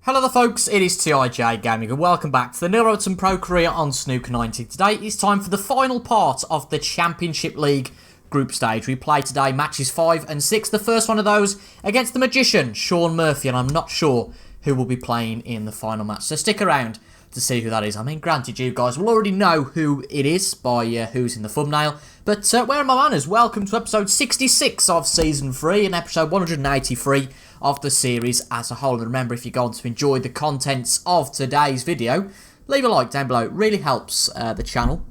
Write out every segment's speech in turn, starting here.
Hello there folks, it is TIJ Gaming and welcome back to the Neil Robertson Pro Career on Snooker 90. Today it's time for the final part of the Championship League group stage. We play today matches 5 and 6. The first one of those against the Magician, Shaun Murphy, and I'm not sure who will be playing in the final match. So stick around to see who that is. I mean, granted, you guys will already know who it is by who's in the thumbnail. But where are my manners? Welcome to episode 66 of Season 3 and episode 183 of the series as a whole. And remember, if you're going to enjoy the contents of today's video, leave a like down below. It really helps the channel.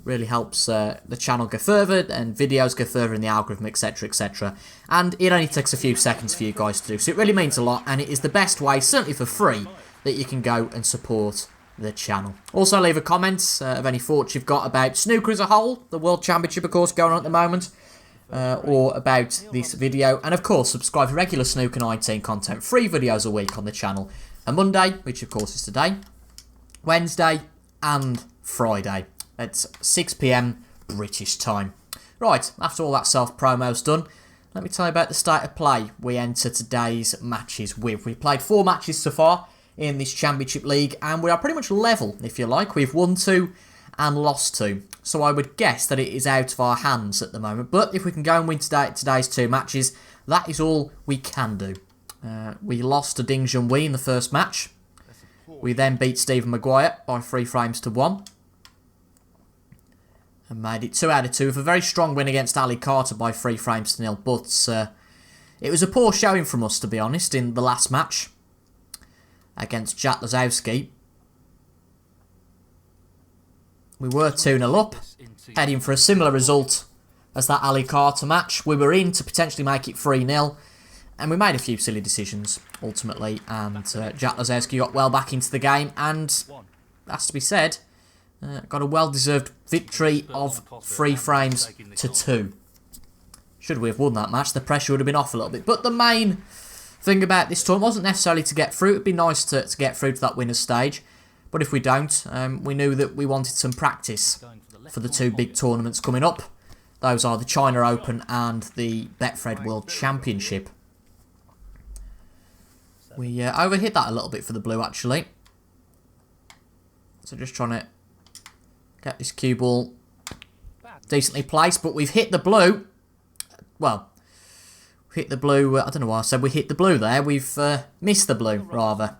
Really helps the channel go further and videos go further in the algorithm, etc, etc. And it only takes a few seconds for you guys to do. So it really means a lot, and it is the best way, certainly for free, that you can go and support the channel. Also leave a comment of any thoughts you've got about snooker as a whole, the World Championship of course going on at the moment, or about this video, and of course subscribe for regular Snooker 19 content, 3 videos a week on the channel, a Monday, which of course is today, Wednesday and Friday at 6 PM British time. Right, after all that self-promo's done, let me tell you about the state of play we enter today's matches with. We've played 4 matches so far in this Championship League, and we are pretty much level, if you like. We've won 2 and lost 2, so I would guess that it is out of our hands at the moment. But if we can go and win today's 2 matches, that is all we can do. We lost to Ding Junhui in the first match. We then beat Stephen Maguire by 3 frames to 1. And made it 2 out of 2 with a very strong win against Ali Carter by 3 frames to 0. But it was a poor showing from us, to be honest, in the last match against Jack Lazowski. We were 2-0 up, heading for a similar result as that Ali Carter match. We were in to potentially make it 3-0, and we made a few silly decisions, ultimately, and Jack Lazowski got well back into the game, and, that's to be said, got a well-deserved victory of 3 frames to 2. Should we have won that match, the pressure would have been off a little bit. But the main thing about this tournament wasn't necessarily to get through. It'd be nice to get through to that winner's stage. But if we don't, we knew that we wanted some practice for the 2 big tournaments coming up. Those are the China Open and the Betfred World Championship. We overhit that a little bit for the blue, actually. So just trying to get this cue ball decently placed. But we've hit the blue. Well, we hit the blue. I don't know why I said we hit the blue there. We've missed the blue, rather.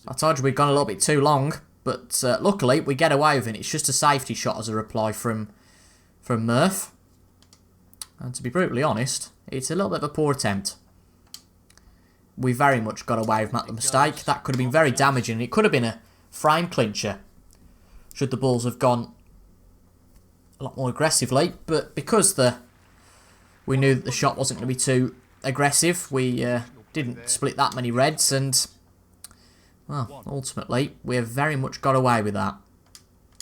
I told you we'd gone a little bit too long, but luckily we get away with it. It's just a safety shot as a reply from Murph. And to be brutally honest, it's a little bit of a poor attempt. We very much got away with the mistake. That could have been very damaging. It could have been a frame clincher should the balls have gone a lot more aggressively. But because we knew that the shot wasn't going to be too aggressive, we didn't split that many reds, and well, ultimately, we have very much got away with that.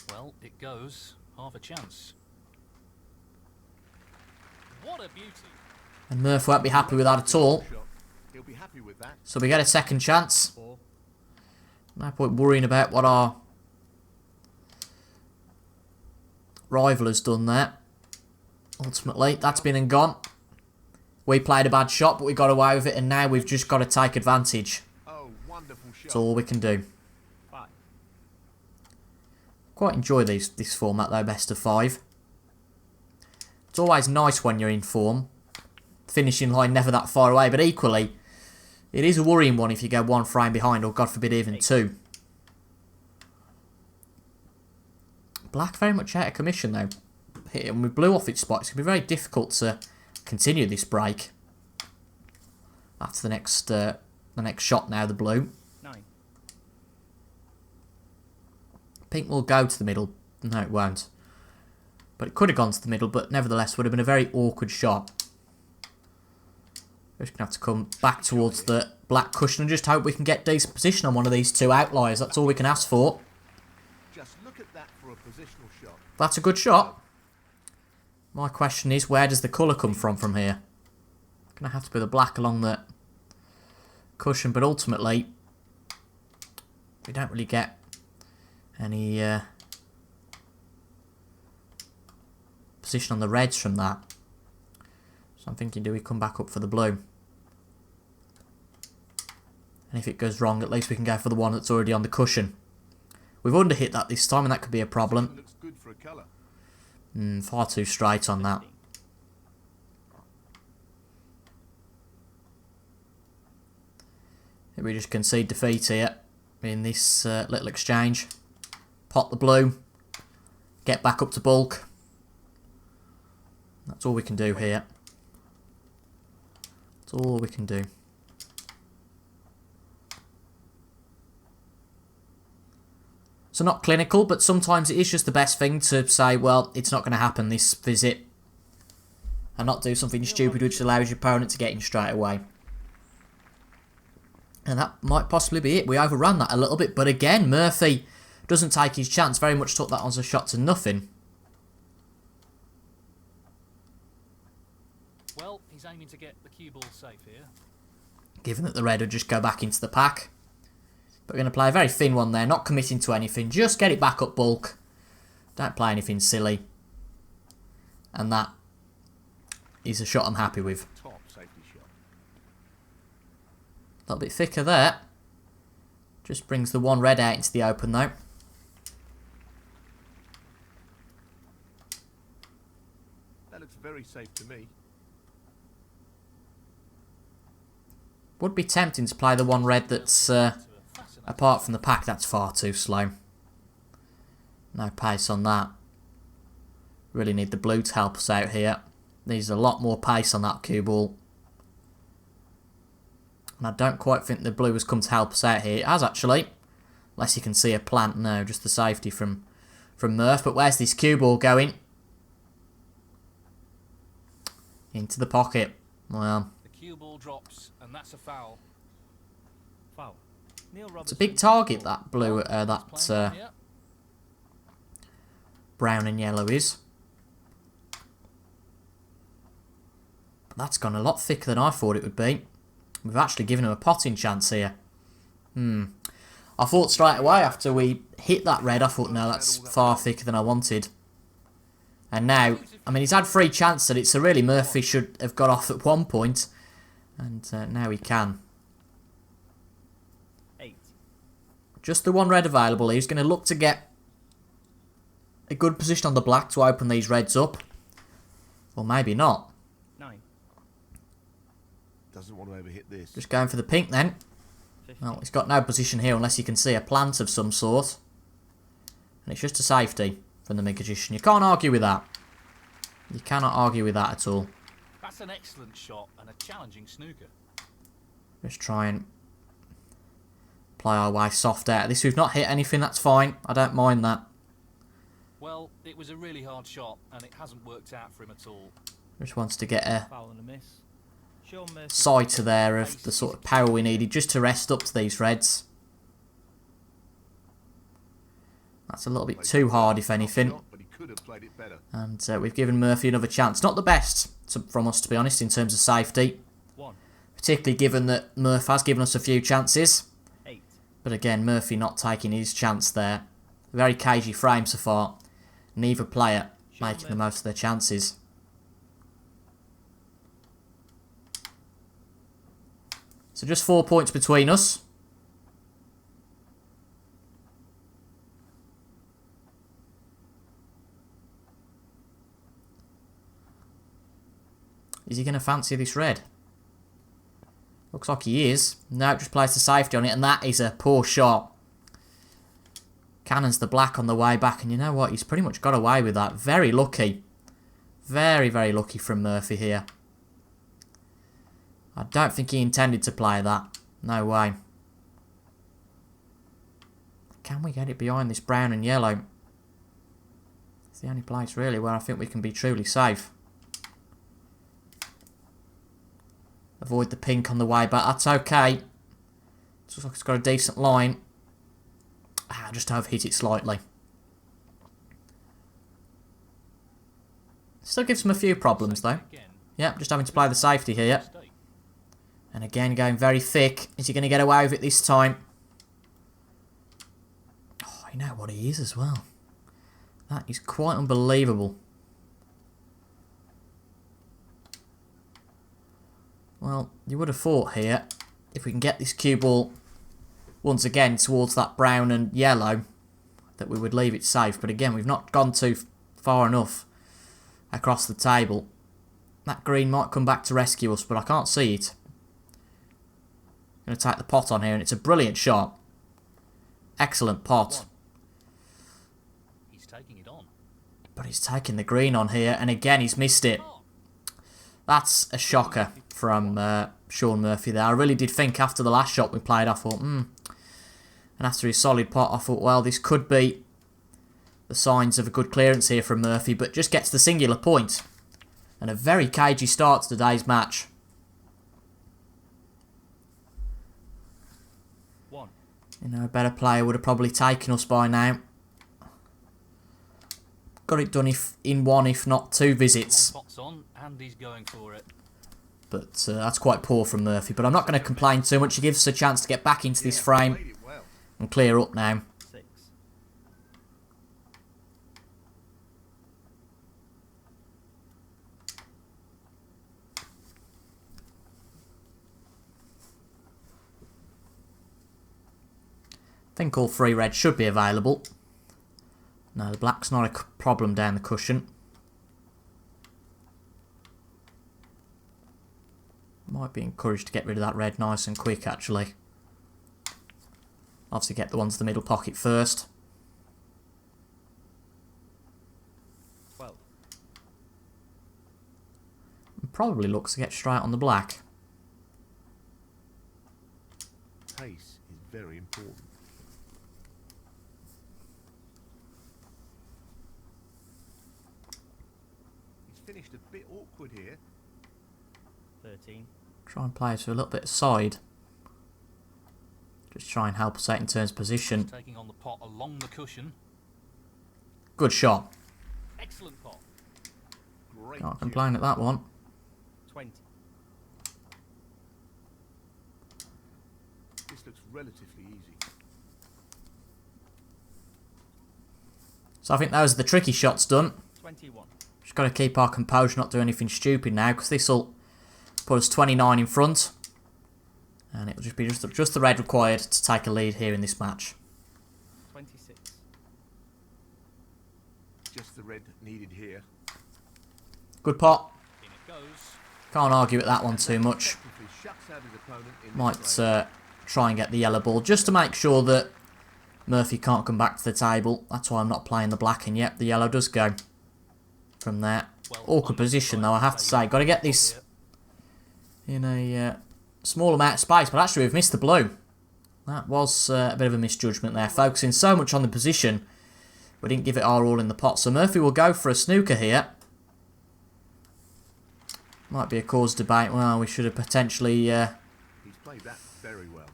Well, it goes half a chance. What a beauty! And Murph won't be happy with that at all. So we get a second chance. No point worrying about what our rival has done there. Ultimately, that's been and gone. We played a bad shot, but we got away with it, and now we've just got to take advantage. That's all we can do. Quite enjoy this format though, best of 5. It's always nice when you're in form. Finishing line never that far away, but equally, it is a worrying one if you go 1 frame behind, or God forbid even 2. Black very much out of commission though. And with blue off its spot, it's going to be very difficult to continue this break. After the next shot now, the blue. Pink will go to the middle. No, it won't. But it could have gone to the middle, but nevertheless would have been a very awkward shot. We're just going to have to come back towards the black cushion and just hope we can get decent position on one of these 2 outliers. That's all we can ask for. Just look at that for a positional shot. That's a good shot. My question is, where does the colour come from here? Going to have to be the black along the cushion, but ultimately we don't really get any position on the reds from that. So I'm thinking, do we come back up for the blue? And if it goes wrong, at least we can go for the one that's already on the cushion. We've underhit that this time, and that could be a problem. Looks good for a colour. Far too straight on that. We just concede defeat here in this little exchange. Pot the blue. Get back up to bulk. That's all we can do here. That's all we can do. So not clinical, but sometimes it is just the best thing to say, well, it's not going to happen this visit. And not do something stupid which allows your opponent to get in straight away. And that might possibly be it. We overran that a little bit. But again, Murphy doesn't take his chance. Very much took that as a shot to nothing. Well, he's aiming to get the cue ball safe here. Given that the red would just go back into the pack. But we're going to play a very thin one there. Not committing to anything. Just get it back up bulk. Don't play anything silly. And that is a shot I'm happy with. Top safety shot. A little bit thicker there. Just brings the one red out into the open though. That looks very safe to me. Would be tempting to play the one red that's apart from the pack. That's far too slow. No pace on that. Really need the blue to help us out here. Needs a lot more pace on that cue ball. And I don't quite think the blue has come to help us out here. It has actually. Unless you can see a plant. No, just the safety from Murph. But where's this cue ball going? Into the pocket. Well, The cue ball drops, and that's a foul. Foul. Neil it's Robertson. a big target that blue, that Playing on here. brown and yellow is. But that's gone a lot thicker than I thought it would be. We've actually given him a potting chance here. I thought straight away after we hit that red, I thought, no, that's far thicker than I wanted. And now, I mean, he's had 3 chances at it, so really Murphy should have got off at one point. And now he can. 8. Just the one red available. He's going to look to get a good position on the black to open these reds up. Or maybe not. 9. Doesn't want to overhit this. Just going for the pink then. 15. Well, he's got no position here unless you can see a plant of some sort. And it's just a safety from the magician. You can't argue with that. You cannot argue with that at all. That's an excellent shot and a challenging snooker. Just try and play our way soft out of this. We've not hit anything, that's fine. I don't mind that. Well, it was a really hard shot, and it hasn't worked out for him at all. Just wants to get a Foul and a miss. Sean Murphy. sight there of the sort of power we needed just to rest up to these reds. That's a little bit too hard, if anything. But he could have played it better. And we've given Murphy another chance. Not the best from us, to be honest, in terms of safety. 1. Particularly given that Murph has given us a few chances. 8. But again, Murphy not taking his chance there. Very cagey frame so far. Neither player making the most of their chances. So just 4 points between us. Is he going to fancy this red? Looks like he is. No, just plays the safety on it, and that is a poor shot. Cannons the black on the way back, and you know what? He's pretty much got away with that. Very lucky. Very, very lucky from Murphy here. I don't think he intended to play that. No way. Can we get it behind this brown and yellow? It's the only place really where I think we can be truly safe. Avoid the pink on the way back. That's okay. Looks like it's got a decent line. Just overhit it slightly. Still gives him a few problems though. Yep, just having to play the safety here. And again, going very thick. Is he going to get away with it this time? Oh, you know what he is as well. That is quite unbelievable. Well, you would have thought here, if we can get this cue ball once again towards that brown and yellow, that we would leave it safe. But again, we've not gone too far enough across the table. That green might come back to rescue us, but I can't see it. Going to take the pot on here, and it's a brilliant shot. Excellent pot. He's taking it on. But he's taking the green on here, and again he's missed it. That's a shocker from Sean Murphy there. I really did think after the last shot we played, I thought, And after his solid pot, I thought, well, this could be the signs of a good clearance here from Murphy, but just gets the singular point. And a very cagey start to today's match. 1. You know, a better player would have probably taken us by now. Got it done in one, if not 2 visits. Pot's on, and he's going for it. But that's quite poor from Murphy. But I'm not going to complain too much. He gives us a chance to get back into this frame Played it well. and clear up now. 6. I think all 3 reds should be available. No, the black's not a problem down the cushion. Might be encouraged to get rid of that red nice and quick, actually. Obviously get the ones to the middle pocket first. 12. And probably looks to get straight on the black. Pace is very important. He's finished a bit awkward here. 13. Try and play it to a little bit aside. Just try and help us out in terms of position. He's taking on the pot along the cushion. Good shot. Excellent pot. Great. Can't chip. complain at that one. 20. This looks relatively easy. So I think those are the tricky shots done. 21. Just got to keep our composure, not do anything stupid now, because this will put us 29 in front. And it'll just be just the red required to take a lead here in this match. 26. Just the red needed here. Good pot. In it goes. Can't argue with that one too much. Effectively shuts out his opponent in this Might frame. try and get the yellow ball, just to make sure that Murphy can't come back to the table. That's why I'm not playing the black, and yep, the yellow does go from there. Well, Awkward position though, I have to say. Got to get this in a small amount of space, but actually we've missed the blue. That was a bit of a misjudgment there, focusing so much on the position, we didn't give it our all in the pot. So Murphy will go for a snooker here. Might be a cause of debate. Well, we should have potentially... He's played that very well.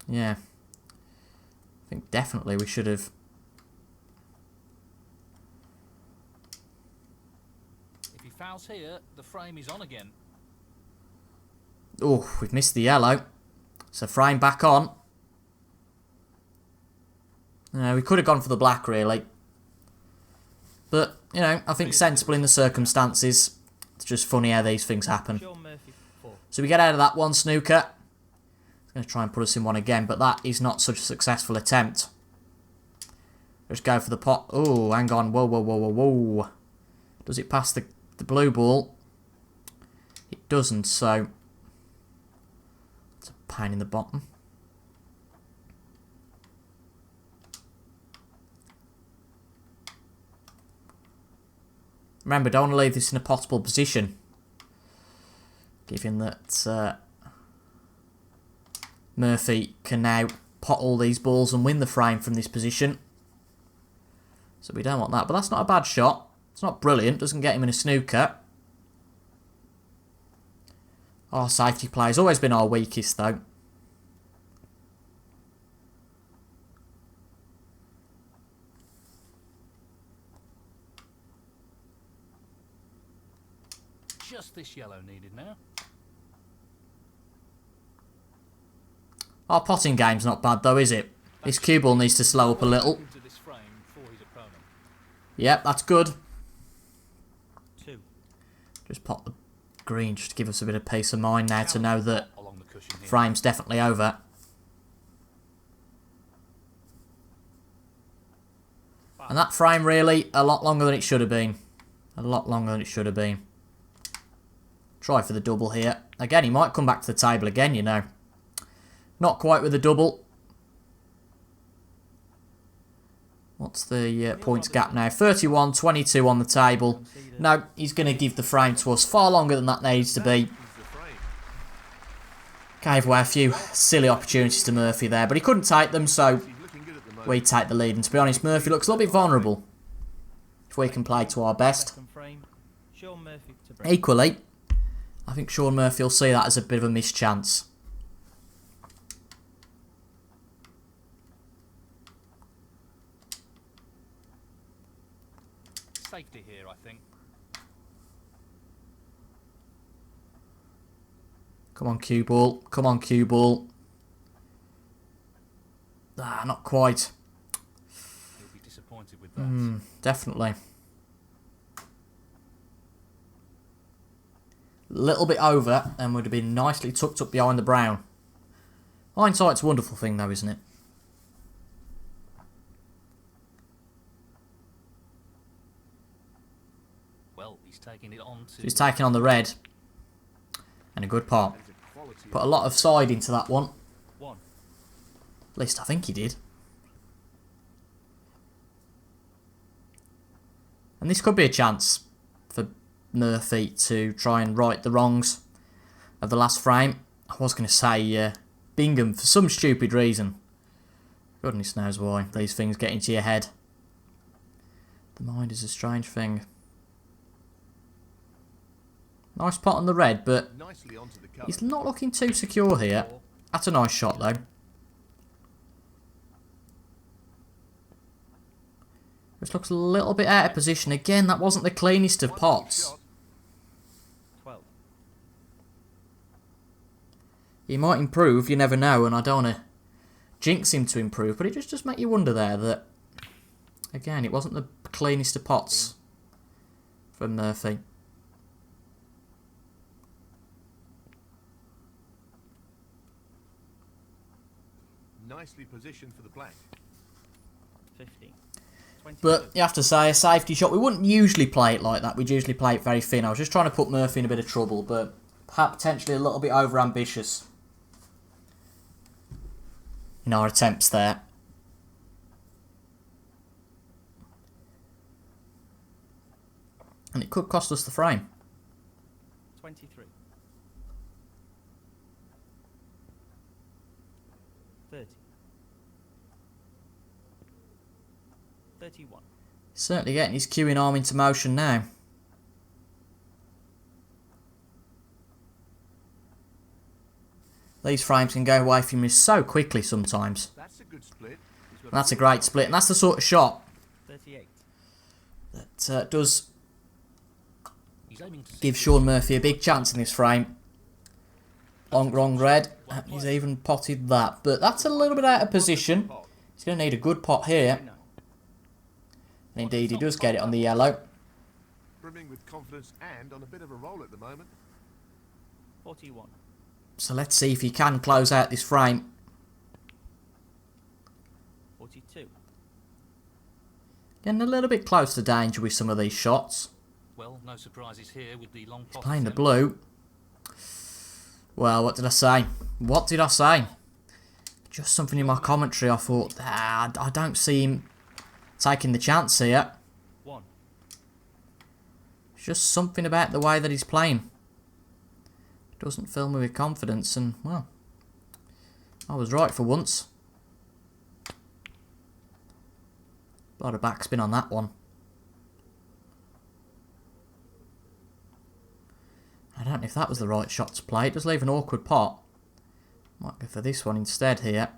yeah. I think definitely we should have... If he fouls here, the frame is on again. Oh, we've missed the yellow. So frame back on. We could have gone for the black, really. But, you know, I think sensible in the circumstances. It's just funny how these things happen. Sean Murphy. 4. So we get out of that one snooker. He's going to try and put us in one again, but that is not such a successful attempt. Let's go for the pot. Oh, hang on. Whoa, whoa, whoa, whoa, whoa. Does it pass the blue ball? It doesn't, so... it's a pain in the bottom. Remember, don't want to leave this in a potable position. Given that Murphy can now pot all these balls and win the frame from this position. So we don't want that. But that's not a bad shot. It's not brilliant. Doesn't get him in a snooker. Our safety play has always been our weakest, though. Just this yellow needed now. Our potting game's not bad, though, is it? This cue ball needs to slow up a little. Into this frame for his opponent. Yep, that's good. 2. Just pot the green just to give us a bit of peace of mind now to know that Along the cushion here. frame's definitely over. And that frame really, a lot longer than it should have been. A lot longer than it should have been. Try for the double here. Again, he might come back to the table again, you know. Not quite with the double. What's the points gap now? 31, 22 on the table. No, he's going to give the frame to us. Far longer than that needs to be. Gave away a few silly opportunities to Murphy there, but he couldn't take them, so we take the lead. And to be honest, Murphy looks a little bit vulnerable. If we can play to our best. Equally, I think Sean Murphy will see that as a bit of a missed chance. Safety here, I think. Come on, cue ball. Come on, cue ball. Ah, not quite. He'll be disappointed with that. Definitely. Little bit over and would have been nicely tucked up behind the brown. Hindsight's a wonderful thing though, isn't it? Well, he's taking it on to... He's taking on the red. And a good pot. Put a lot of side into that one. At least I think he did. And this could be a chance for Murphy to try and right the wrongs of the last frame. I was going to say Bingham for some stupid reason. Goodness knows why. These things get into your head. The mind is a strange thing. Nice pot on the red, but he's not looking too secure here. That's a nice shot though. This looks a little bit out of position. Again, that wasn't the cleanest of pots. 12. He might improve, you never know, and I don't want to jinx him to improve, but it just does make you wonder there that, again, it wasn't the cleanest of pots from Murphy. Nicely positioned for the black. 15. 22. But you have to say, a safety shot, we wouldn't usually play it like that. We'd usually play it very thin. I was just trying to put Murphy in a bit of trouble, but perhaps potentially a little bit over-ambitious in our attempts there. And it could cost us the frame. 23. 30. 31. Certainly getting his cueing arm into motion now. These frames can go away from you so quickly sometimes. That's a good split. And that's a great split, and that's the sort of shot 38. that does He's aiming to give Sean Murphy a big chance in this frame. Long wrong red, he's even potted that, but that's a little bit out of position. He's going to need a good pot here. 29. And indeed, he does get it on the yellow. Brimming with confidence and on a bit of a roll at the moment. 41. So let's see if he can close out this frame. 42. Getting a little bit close to danger with some of these shots. Well, no surprises here with the long pot. Playing the attempt. blue. Well, what did I say? What did I say? Just something in my commentary. I thought, I don't see him taking the chance here. 1. It's just something about the way that he's playing. Doesn't fill me with confidence, and, well, I was right for once. A lot of backspin on that one. I don't know if that was the right shot to play. It does leave an awkward pot. Might go for this one instead here.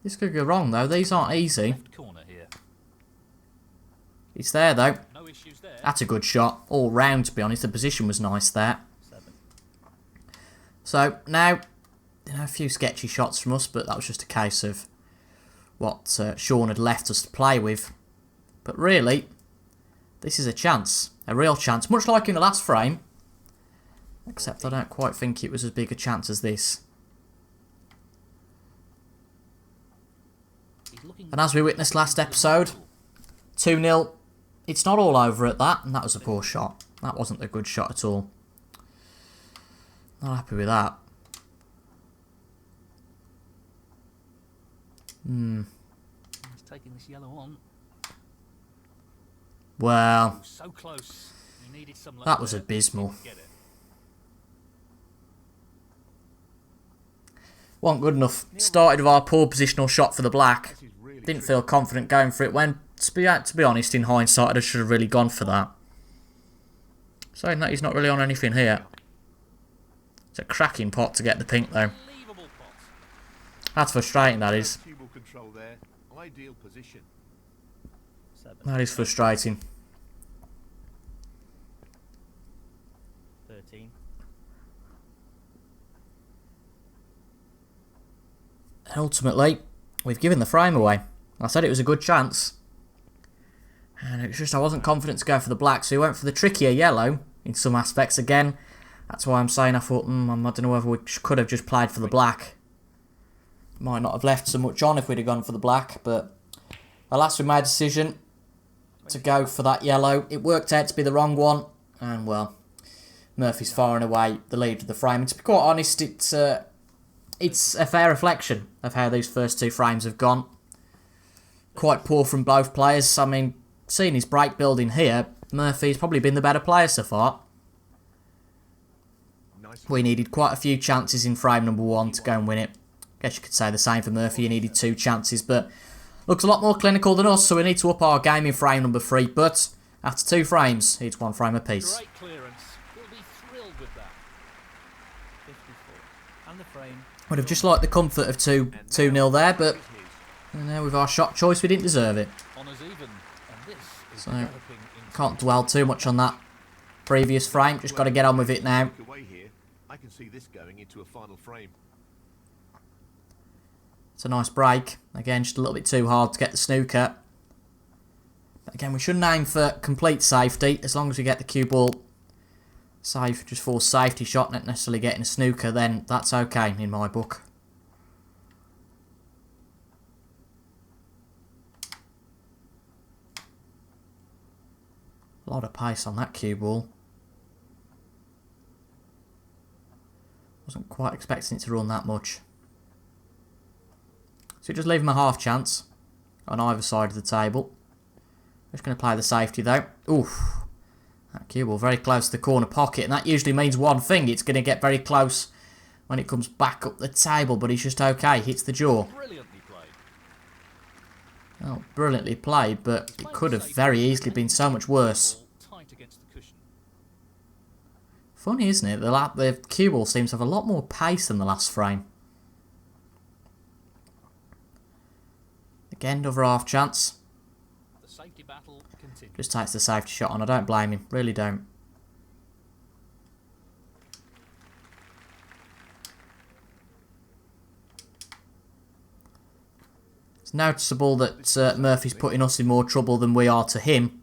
This could go wrong though. These aren't easy. Left corner here. It's there though. No issues there. That's a good shot. All round, to be honest. The position was nice there. 7. So now, a few sketchy shots from us, but that was just a case of what Sean had left us to play with. But really, this is a chance. A real chance. Much like in the last frame. Except I don't quite think it was as big a chance as this. He's looking And as we witnessed last episode, 2-0. It's not all over at that, and that was a poor shot. That wasn't a good shot at all. Not happy with that. He's taking this yellow on. Well, So close. He needed some luck that was there. abysmal. Get it. Wasn't good enough. Started with our poor positional shot for the black. This is really Didn't tricky. feel confident going for it when, to be honest, in hindsight, I should have really gone for that. Saying that he's not really on anything here. It's a cracking pot to get the pink though. Unbelievable pot. That's frustrating, that is. Cue ball control there. Ideal position. 7. That is frustrating. 13. Ultimately, we've given the frame away. I said it was a good chance. And it was just I wasn't confident to go for the black, so we went for the trickier yellow in some aspects again. That's why I'm saying I thought, I don't know whether we could have just played for the black. Might not have left so much on if we'd have gone for the black, but alas, we made a decision to go for that yellow. It worked out to be the wrong one, and well, Murphy's far and away the lead of the frame. And to be quite honest, it's a fair reflection of how these first two frames have gone. Quite poor from both players. I mean, seeing his break building here, Murphy's probably been the better player so far. Nice. We needed quite a few chances in frame number 1 to go and win it. Guess you could say the same for Murphy. He needed 2 chances, but looks a lot more clinical than us, so we need to up our game in frame number 3. But after 2 frames, it's 1 frame apiece. Great clearance. He'll be thrilled with that. 54. And the frame. Would have just liked the comfort of 2-0 there, but now with our shot choice, we didn't deserve it. Honours even. And this is So, developing into can't dwell too much on that previous frame. Just got to get on with it now. Away here. I can see this going into a final frame. It's a nice break. Again, just a little bit too hard to get the snooker. But again, we shouldn't aim for complete safety. As long as we get the cue ball safe, just for safety shot, not necessarily getting a snooker, then that's okay in my book. A lot of pace on that cue ball. Wasn't quite expecting it to run that much. So just leave him a half chance on either side of the table. Just going to play the safety though. Oof. That cue ball very close to the corner pocket, and that usually means one thing. It's going to get very close when it comes back up the table, but he's just okay. Hits the jaw. brilliantly played. Oh, brilliantly played, but it could have very easily been so much worse. Ball tight against the cushion. Funny, isn't it? The cue ball seems to have a lot more pace than the last frame. Again, another half chance. The safety battle continues. Just takes the safety shot on. I don't blame him. Really don't. It's noticeable that Murphy's putting us in more trouble than we are to him.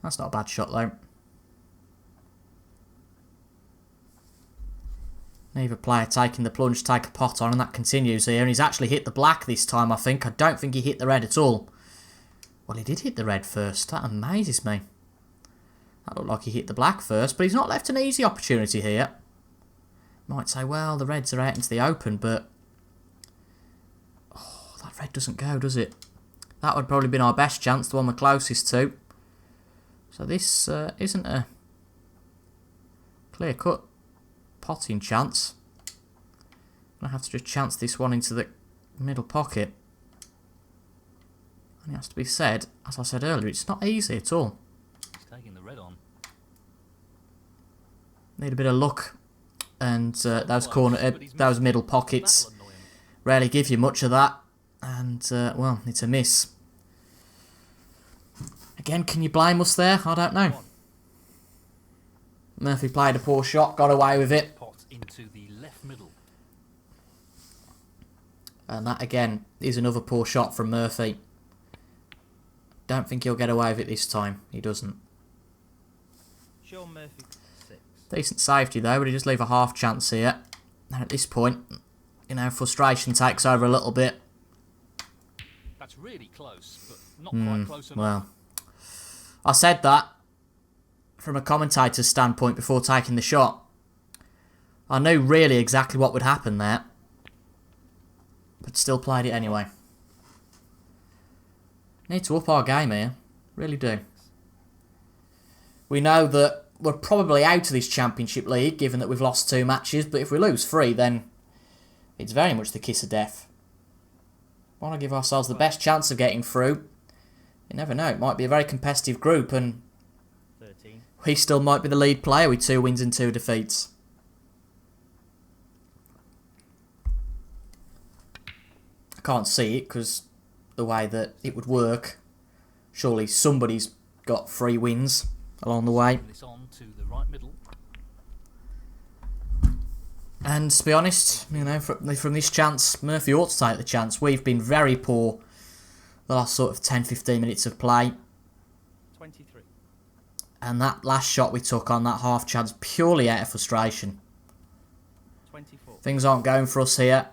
That's not a bad shot though. Neither player taking the plunge to take a pot on, and that continues here. And he's actually hit the black this time, I think. I don't think he hit the red at all. Well, he did hit the red first. That amazes me. That looked like he hit the black first, but he's not left an easy opportunity here. Might say, well, the reds are out into the open, but... oh, that red doesn't go, does it? That would probably been our best chance, the one we're closest to. So this isn't a clear-cut potting chance. I have to just chance this one into the middle pocket. And it has to be said, as I said earlier, it's not easy at all. He's taking the red on. Need a bit of luck, and those middle pockets That'll annoy him. rarely give you much of that. And well, it's a miss. Again, can you blame us there? I don't know. Murphy played a poor shot, got away with it. Pot into the left middle. And that, again, is another poor shot from Murphy. Don't think he'll get away with it this time. He doesn't. Sean Murphy 6. Decent safety, though, but he just leave a half chance here. And at this point, you know, frustration takes over a little bit. That's really close, but not quite close enough. Well, I said that from a commentator's standpoint before taking the shot. I knew really exactly what would happen there, but still played it anyway. Need to up our game here, really do. We know that we're probably out of this Championship League, given that we've lost 2 matches, but if we lose 3, then it's very much the kiss of death. We want to give ourselves the best chance of getting through. You never know, it might be a very competitive group, and 13. we still might be the lead player with 2 wins and 2 defeats. I can't see it because the way that it would work, surely somebody's got 3 wins along the way. This on to the right middle. And to be honest, you know, from this chance, Murphy ought to take the chance. We've been very poor the last sort of 10-15 minutes of play. 23. And that last shot we took on that half chance purely out of frustration. 24. Things aren't going for us here.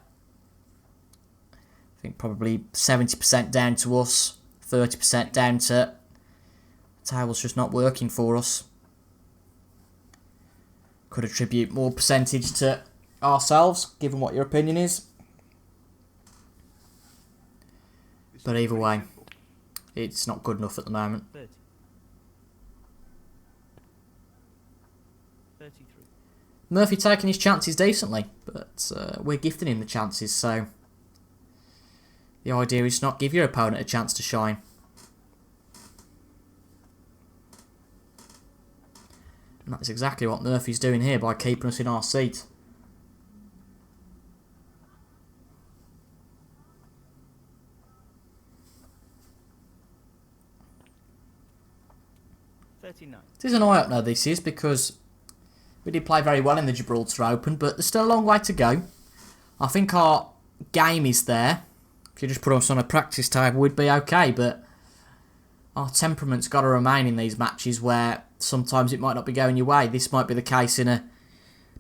I think probably 70% down to us, 30% down to the table's just not working for us. Could attribute more percentage to ourselves, given what your opinion is. But either way, it's not good enough at the moment. 30. 33. Murphy taking his chances decently, but we're gifting him the chances, so the idea is to not give your opponent a chance to shine. And that's exactly what Murphy's doing here by keeping us in our seat. It is an eye-opener, this is, because we did play very well in the Gibraltar Open, but there's still a long way to go. I think our game is there. If you just put us on a practice table, we'd be okay, but our temperament's got to remain in these matches where sometimes it might not be going your way. This might be the case in a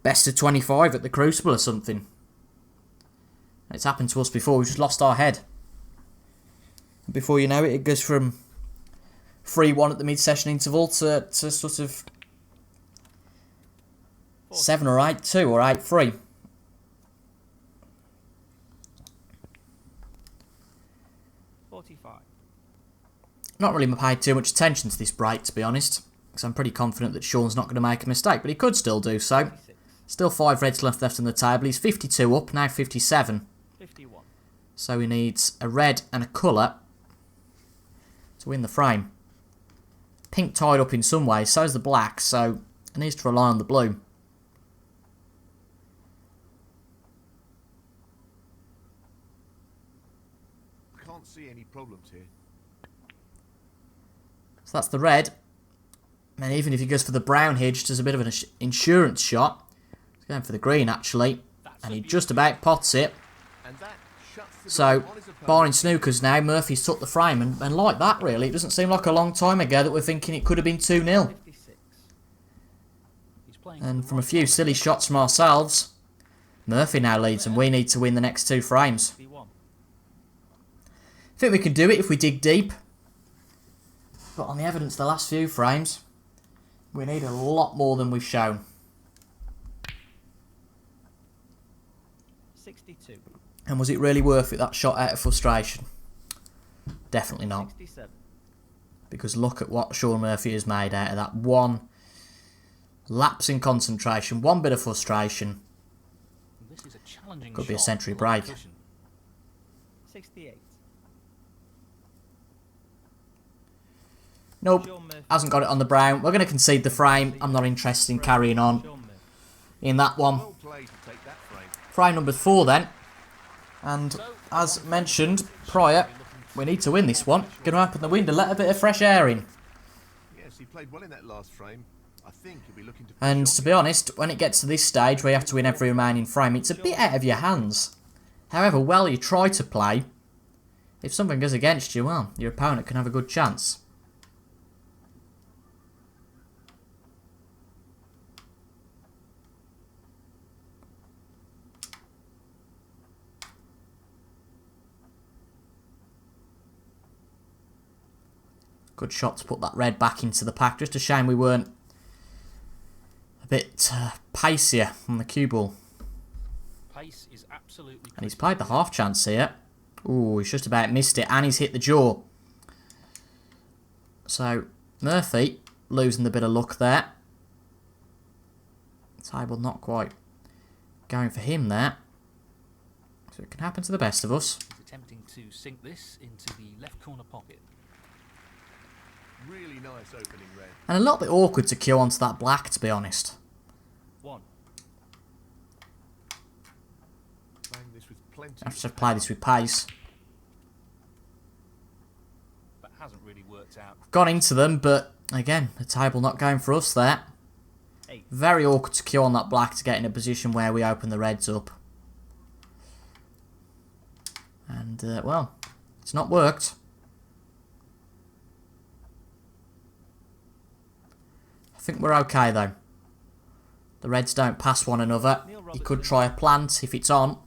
best of 25 at the Crucible or something. It's happened to us before, we've just lost our head. Before you know it, it goes from 3-1 at the mid-session interval to sort of 7 or 8-2 or 8-3. Not really paid too much attention to this break, to be honest, because I'm pretty confident that Sean's not going to make a mistake, but he could still do so. Still 5 reds left on the table. He's 52 up, now 57. 51. So he needs a red and a colour to win the frame. Pink tied up in some ways, so is the black, so he needs to rely on the blue. I can't see any problems here. So that's the red. And even if he goes for the brown here, just as a bit of an insurance shot. He's going for the green, actually. And he just about pots it. And that shuts the So, door on his opponent. barring snookers now, Murphy's took the frame. And like that, really, it doesn't seem like a long time ago that we're thinking it could have been 2-0. 56. He's playing And from a few silly shots from ourselves, Murphy now leads and we need to win the next 2 frames. 51. I think we can do it if we dig deep. But on the evidence the last few frames, we need a lot more than we've shown. 62. And was it really worth it, that shot out of frustration? Definitely not. 67. Because look at what Sean Murphy has made out of that one lapse in concentration, one bit of frustration. This is a challenging Could be a shot century with a lot of break. cushion. 68. Nope, Sean Murphy. hasn't got it on the brown. We're going to concede the frame. I'm not interested in carrying on Sean Murphy. in that one. Well played to take that frame. Frame number 4 then. And as mentioned prior, we need to win this one. Going to open the window, let a bit of fresh air in. Yes, he played well in that last frame. I think he'll be looking to... And to be honest, when it gets to this stage where you have to win every remaining frame, it's a bit out of your hands. However well you try to play, if something goes against you, well, your opponent can have a good chance. Good shot to put that red back into the pack. Just a shame we weren't a bit pacier on the cue ball. Pace is absolutely. And he's played the half chance here. Ooh, he's just about missed it, and he's hit the jaw. So, Murphy losing a bit of luck there. Table not quite going for him there. So it can happen to the best of us. He's attempting to sink this into the left corner pocket. Really nice opening, Red. And a little bit awkward to queue onto that black, to be honest. 1. Playing this with plenty. I have to play this with pace. That hasn't really worked out. Gone into them, but again, the table not going for us there. 8. Very awkward to queue on that black to get in a position where we open the reds up. And, well, it's not worked. I think we're okay, though. The reds don't pass one another. He could try a plant if it's on.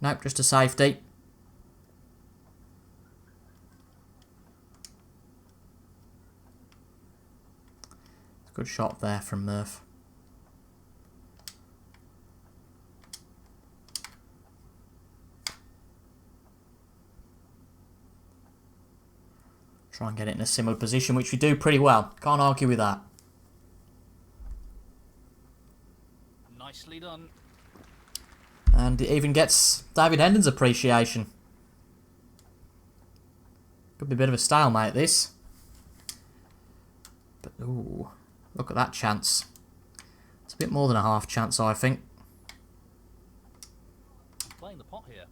Nope, just a safety. Good shot there from Murph. Try and get it in a similar position, which we do pretty well. Can't argue with that. Nicely done. And it even gets David Hendon's appreciation. Could be a bit of a stalemate, this. But, ooh, look at that chance. It's a bit more than a half chance, I think. He's playing the pot here.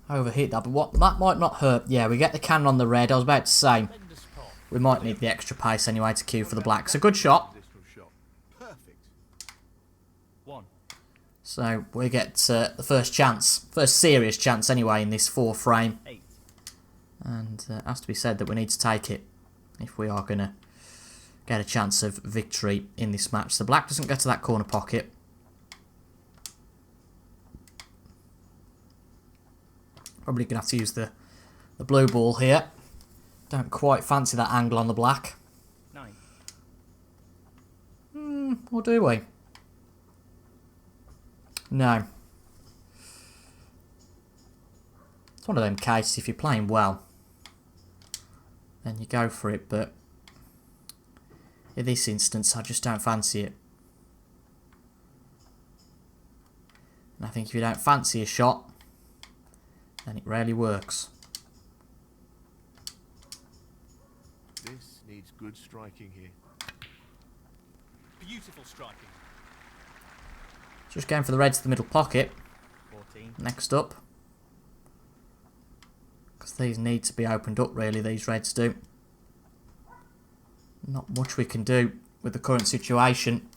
Overhit that, but what that might not hurt. Yeah, we get the cannon on the red. I was about to say, Tremendous pot. we might need the extra pace anyway to queue for the blacks. A good shot. Positional shot. Perfect. 1. So we get the first chance, first serious chance anyway in this 4 frame. 8. And it has to be said that we need to take it if we are going to get a chance of victory in this match. The black doesn't get to that corner pocket. Probably going to have to use the blue ball here. Don't quite fancy that angle on the black. 9. Or do we? No. It's one of them cases, if you're playing well, then you go for it, but in this instance, I just don't fancy it. And I think if you don't fancy a shot, then it rarely works. This needs good striking here. Beautiful striking. Just going for the reds to the middle pocket. 14. Next up. Because these need to be opened up, really, these reds do. Not much we can do with the current situation.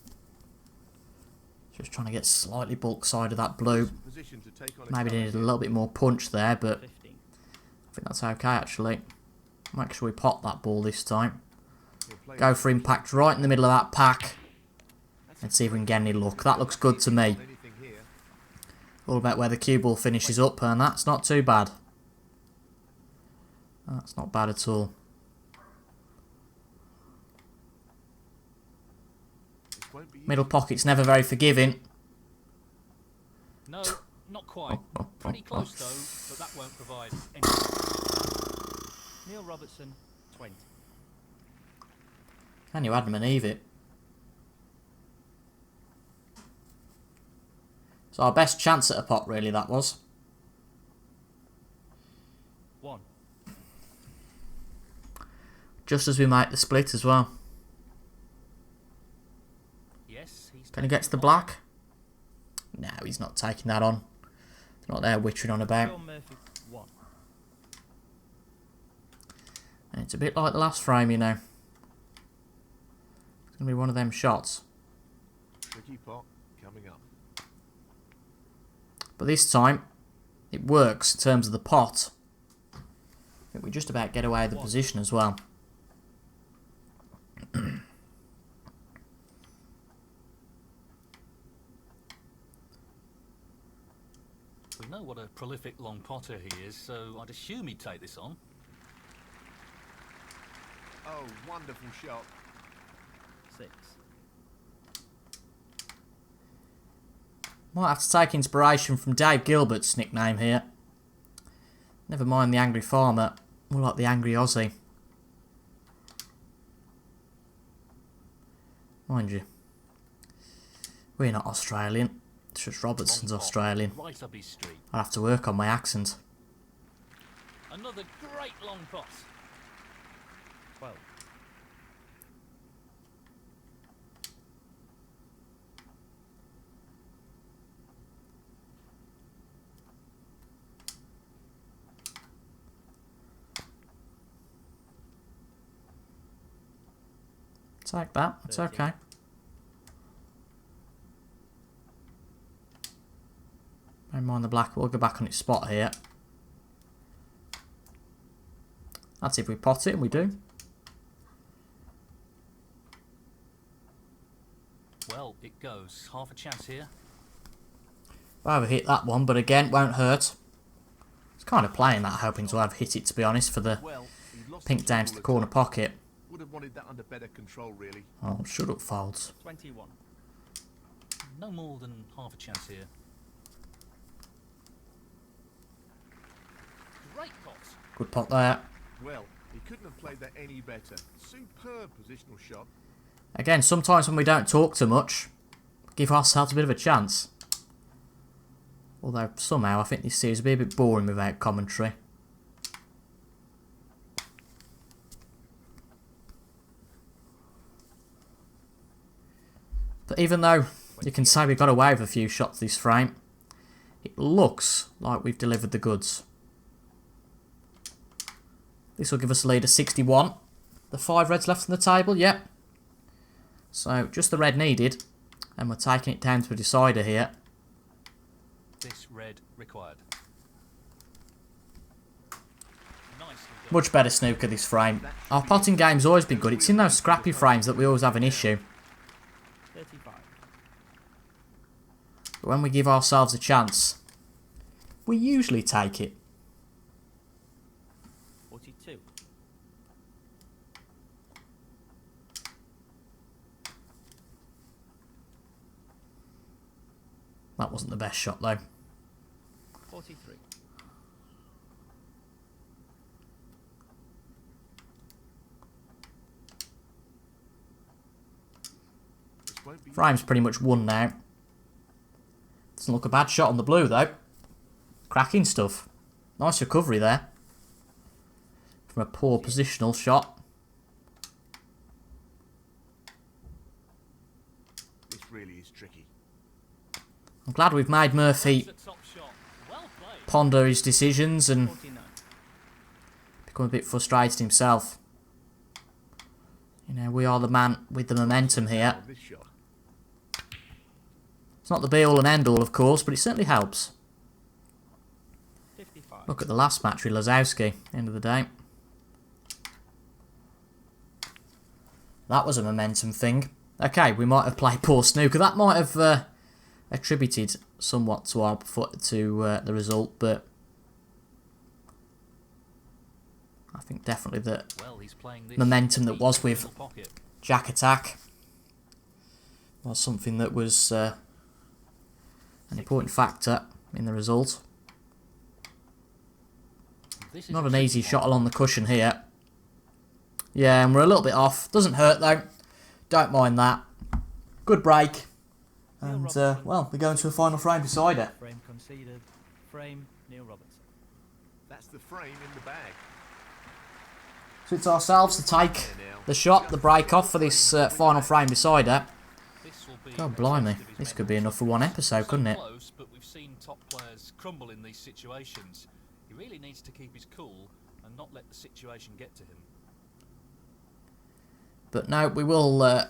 Just trying to get slightly bulk side of that blue. Position to take on Maybe needed a little bit more punch there, but 15. I think that's okay, actually. Make sure we pot that ball this time. Go for impact right in the middle of that pack. And see if we can get any luck. That looks good to me. All about where the cue ball finishes up, and that's not too bad. That's not bad at all. Middle pocket's never very forgiving. No, not quite. Pretty close though, but that won't provide any. Neil Robertson, 20. Can you Adam and Eve it? So our best chance at a pot, really, that was. 1. Just as we make the split as well. Yes, he's Can he get to the black? No, he's not taking that on. They're not there wittering on about. John Murphy, 1. And it's a bit like the last frame, you know. It's going to be one of them shots. Tricky pot coming up. But this time, it works in terms of the pot. I think we just about get away with the position as well. We know what a prolific long potter he is, so I'd assume he'd take this on. Oh, wonderful shot. 6. Might have to take inspiration from Dave Gilbert's nickname here. Never mind the Angry Farmer, more like the Angry Aussie. Mind you, we're not Australian. It's just Robertson's Australian. Right up his street. I'll have to work on my accent. Another great long toss. 12. Take that, it's 13. okay. Don't mind the black, we'll go back on its spot here. That's if we pot it, and we do. Well, it goes. Half a chance here. I overhit that one, but again, won't hurt. It's kind of playing that, hoping to have hit it, to be honest, for the Well, he lost pink his down to ball the at corner top. pocket. Would have wanted that under better control, really. Oh, shut up, folds. 21. No more than half a chance here. Great toss. Good pot there. Well, he couldn't have played that any better. Superb positional shot. Again, sometimes when we don't talk too much, give ourselves a bit of a chance. Although, somehow, I think this series will be a bit boring without commentary. But even though you can say we got away with a few shots this frame, it looks like we've delivered the goods. This will give us a lead of 61. The 5 reds left on the table, yep. So, just the red needed. And we're taking it down to a decider here. This red required. Nicely done. Much better snooker this frame. Our potting game's always been good. It's in those scrappy frames that we always have an issue. 35. But when we give ourselves a chance, we usually take it. 42. That wasn't the best shot though. 43. This won't be Frame's pretty much won now. Doesn't look a bad shot on the blue though. Cracking stuff. Nice recovery there. From a poor positional shot. This really is tricky. I'm glad we've made Murphy It's a top shot. Well played. ponder his decisions and 49. become a bit frustrated himself. You know, we are the man with the momentum here. Oh, this shot. It's not the be-all and end-all, of course, but it certainly helps. 55. Look at the last match with Lazowski, end of the day. That was a momentum thing. Okay, we might have played poor snooker. That might have attributed somewhat to our the result, but I think definitely that Well, he's playing this momentum that deep was with middle pocket. Jack Attack was something that was an important factor in the result. This is Not a an tricky easy one. shot along the cushion here. Yeah, and we're a little bit off. Doesn't hurt though. Don't mind that. Good break. And, well, we're going to a final frame decider. Frame conceded. Frame, Neil Robertson. That's the frame in the bag. So it's ourselves to take the shot, the break off for this final frame decider. This will be God a blimey, test of his this could mental be enough for one episode, So couldn't it? Close, but we've seen top players crumble in these situations. He really needs to keep his cool and not let the situation get to him. But no, we will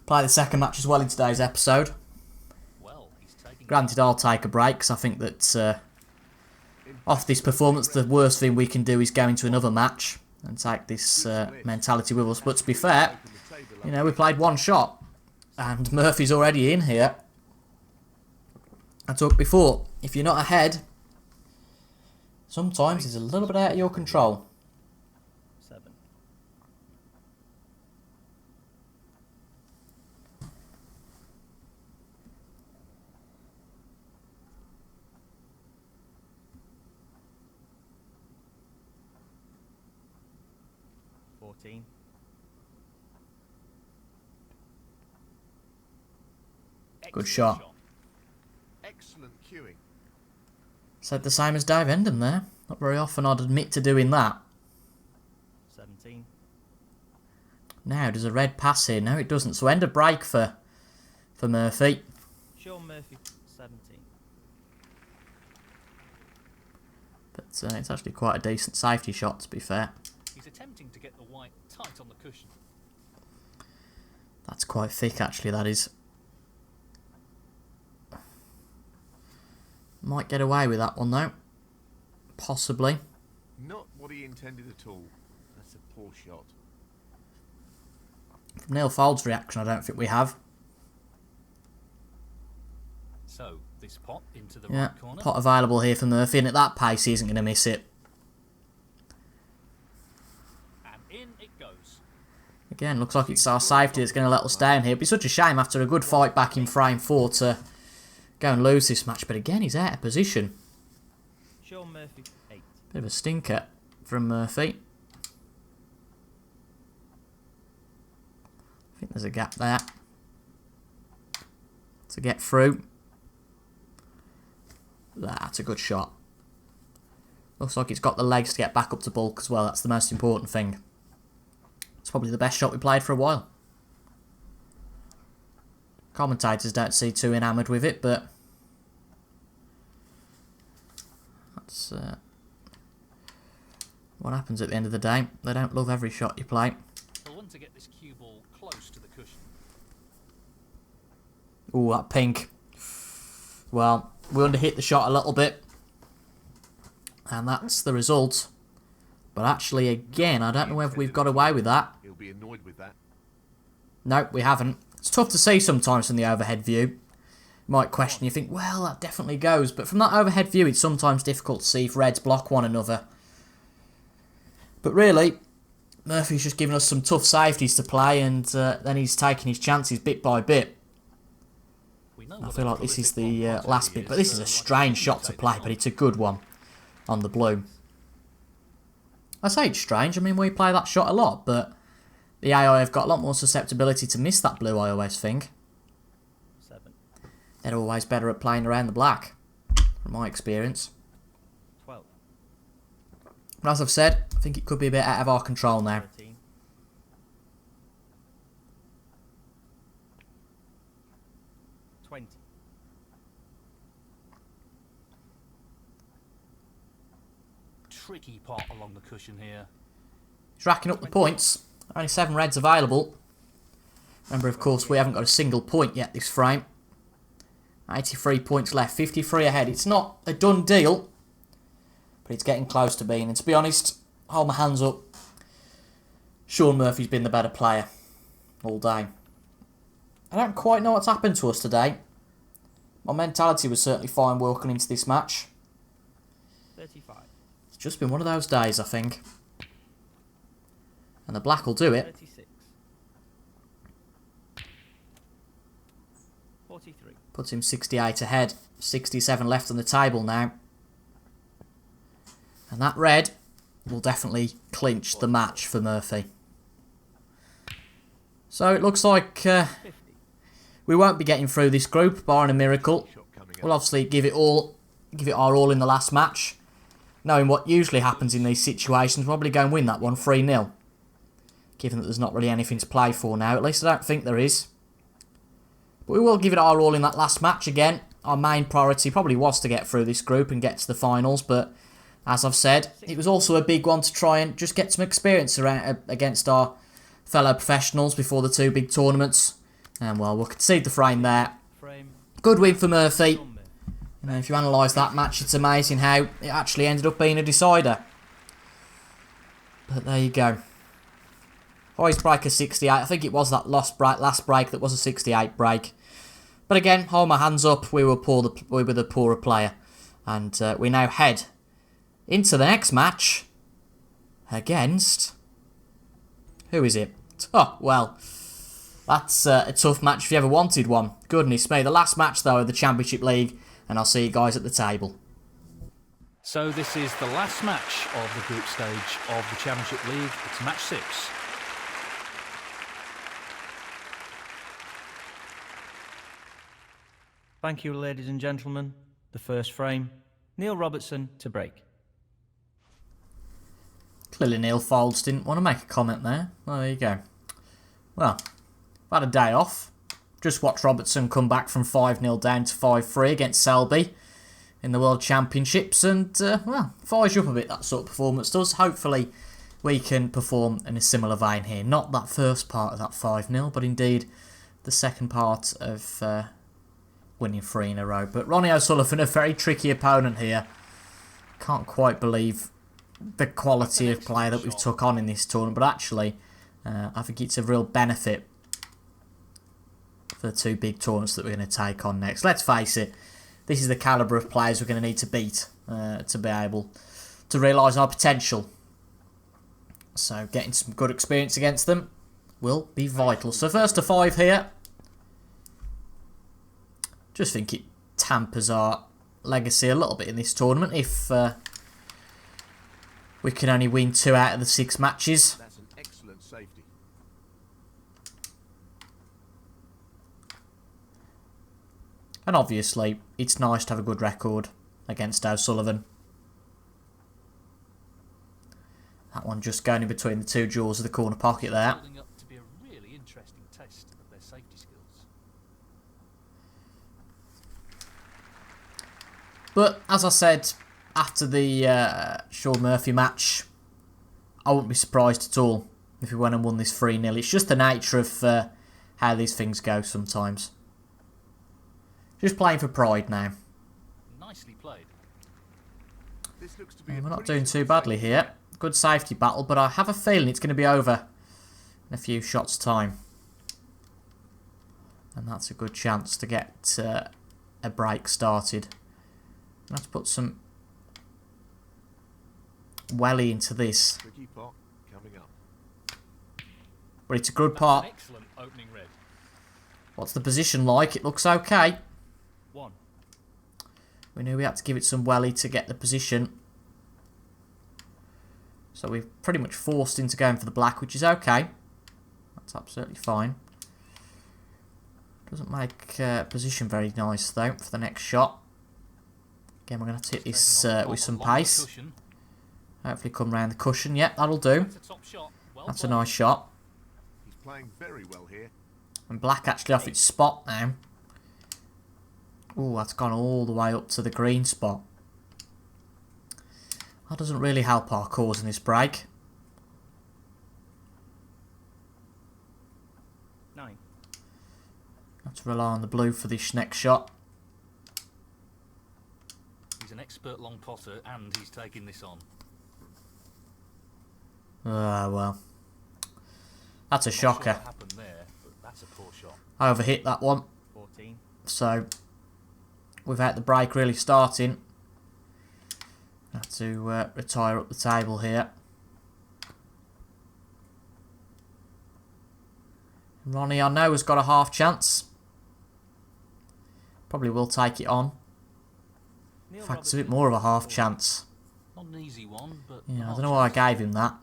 play the second match as well in today's episode. Well, he's taking Granted, I'll take a break because I think that off this performance, the worst thing we can do is go into another match and take this mentality with us. But to be fair, you know, we played one shot and Murphy's already in here. I talked before, if you're not ahead, sometimes it's a little bit out of your control. 7. 14. Good shot. Excellent cueing. Said the same as Dave Endham there. Not very often I'd admit to doing that. 17. Now, does a red pass here? No, it doesn't. So end of break for Murphy. Sean Murphy, 17. But it's actually quite a decent safety shot, to be fair. He's attempting to get the white tight on the cushion. That's quite thick, actually, that is. Might get away with that one, though. Possibly. Not what he intended at all. That's a poor shot. From Neil Fold's reaction, I don't think we have. So, this pot into the Yeah, right corner. pot available here for Murphy, and at that pace, he isn't going to miss it. And in it goes. Again, looks like it's our safety that's going to let us down here. It'd be such a shame after a good fight back in frame 4 to go and lose this match. But again, he's out of position. Sean Murphy, 8. Bit of a stinker from Murphy. I think there's a gap there to get through. That's a good shot. Looks like it's got the legs to get back up to bulk as well. That's the most important thing. It's probably the best shot we played for a while. Commentators don't seem too enamoured with it, but that's what happens at the end of the day. They don't love every shot you play. He'll want to get this cue ball close to the cushion. Ooh, that pink. Well, we underhit the shot a little bit. And that's the result. But actually, again, I don't know whether we've got away with that. He'll be annoyed with that. No, we haven't. It's tough to see sometimes from the overhead view. You might question, you think, well, that definitely goes. But from that overhead view, it's sometimes difficult to see if Reds block one another. But really, Murphy's just given us some tough safeties to play, and then he's taking his chances bit by bit. I feel like this is the last bit, but this is a strange shot to play, but it's a good one on the blue. I say it's strange, I mean, we play that shot a lot, but the AI have got a lot more susceptibility to miss that blue, I always think. 7. They're always better at playing around the black, from my experience. 12. But as I've said, I think it could be a bit out of our control now. 13. 20. Tricky pot along the cushion here. He's racking up the points. Only 7 reds available. Remember, of course, we haven't got a single point yet this frame. 83 points left, 53 ahead. It's not a done deal, but it's getting close to being. And to be honest, hold my hands up. Sean Murphy's been the better player all day. I don't quite know what's happened to us today. My mentality was certainly fine walking into this match. 35. It's just been one of those days, I think. And the black will do it. 36. 43. Puts him 68 ahead. 67 left on the table now. And that red will definitely clinch the match for Murphy. So it looks like 50. we won't be getting through this group, barring a miracle. Shot coming up. We'll obviously give it our all in the last match. Knowing what usually happens in these situations, probably go and win that one 3-0. Given that there's not really anything to play for now. At least I don't think there is. But we will give it our all in that last match again. Our main priority probably was to get through this group and get to the finals. But as I've said, it was also a big one to try and just get some experience around, against our fellow professionals before the 2 big tournaments. And well, we'll concede the frame there. Frame. Good win for Murphy. Sean Murphy. You know, if you analyse that match, it's amazing how it actually ended up being a decider. But there you go. Highest breaker 68. I think it was that last break that was a 68 break. But again, hold my hands up. We were the poorer player. And we now head into the next match against... Who is it? Oh, well, that's a tough match if you ever wanted one. Goodness me. The last match, though, of the Championship League. And I'll see you guys at the table. So this is the last match of the group stage of the Championship League. It's match 6. Thank you, ladies and gentlemen. The first frame. Neil Robertson to break. Clearly Neil Folds didn't want to make a comment there. Well, there you go. Well, I've had a day off. Just watched Robertson come back from 5-0 down to 5-3 against Selby in the World Championships. And, well, fires you up a bit, that sort of performance does. Hopefully we can perform in a similar vein here. Not that first part of that 5-0, but indeed the second part of winning 3 in a row. But Ronnie O'Sullivan, a very tricky opponent here. Can't quite believe the quality of play that we've took on in this tournament. But actually, I think it's a real benefit for the 2 big tournaments that we're going to take on next. Let's face it, this is the calibre of players we're going to need to beat to be able to realise our potential. So getting some good experience against them will be vital. So first to 5 here. Just think it tampers our legacy a little bit in this tournament if we can only win 2 out of the 6 matches. That's an excellent safety. And obviously, it's nice to have a good record against O'Sullivan. That one just going in between the 2 jaws of the corner pocket there. Building up to be a really interesting test of their safety skills. But, as I said, after the Sean Murphy match, I wouldn't be surprised at all if we went and won this 3-0. It's just the nature of how these things go sometimes. Just playing for pride now. Nicely played. This looks to be And a we're not pretty doing too simple badly safety. here. Good safety battle, but I have a feeling it's going to be over in a few shots' time. And that's a good chance to get a break started. Let's put some welly into this. Tricky pot coming up. But it's a good That's part. an excellent opening red. What's the position like? It looks okay. 1. We knew we had to give it some welly to get the position. So we've pretty much forced into going for the black, which is okay. That's absolutely fine. Doesn't make position very nice, though, for the next shot. Again, we're going to hit this with some pace. Hopefully come round the cushion. Yep, that'll do. That's a top shot. Well That's a played. nice shot. He's playing very well here. And black actually off its spot now. Oh, that's gone all the way up to the green spot. That doesn't really help our cause in this break. 9. Have to rely on the blue for this next shot. He's an expert long potter and he's taking this on. Ah, well. That's a Not sure shocker. what happened there, but that's a poor shot. I overhit that one. 14. So, without the break really starting, have to retire up the table here. Ronnie, I know, has got a half chance. Probably will take it on. Neil In fact, it's a bit Robertson more of a half to chance. Not an easy one, but Yeah, I half don't know why I chance. gave him that.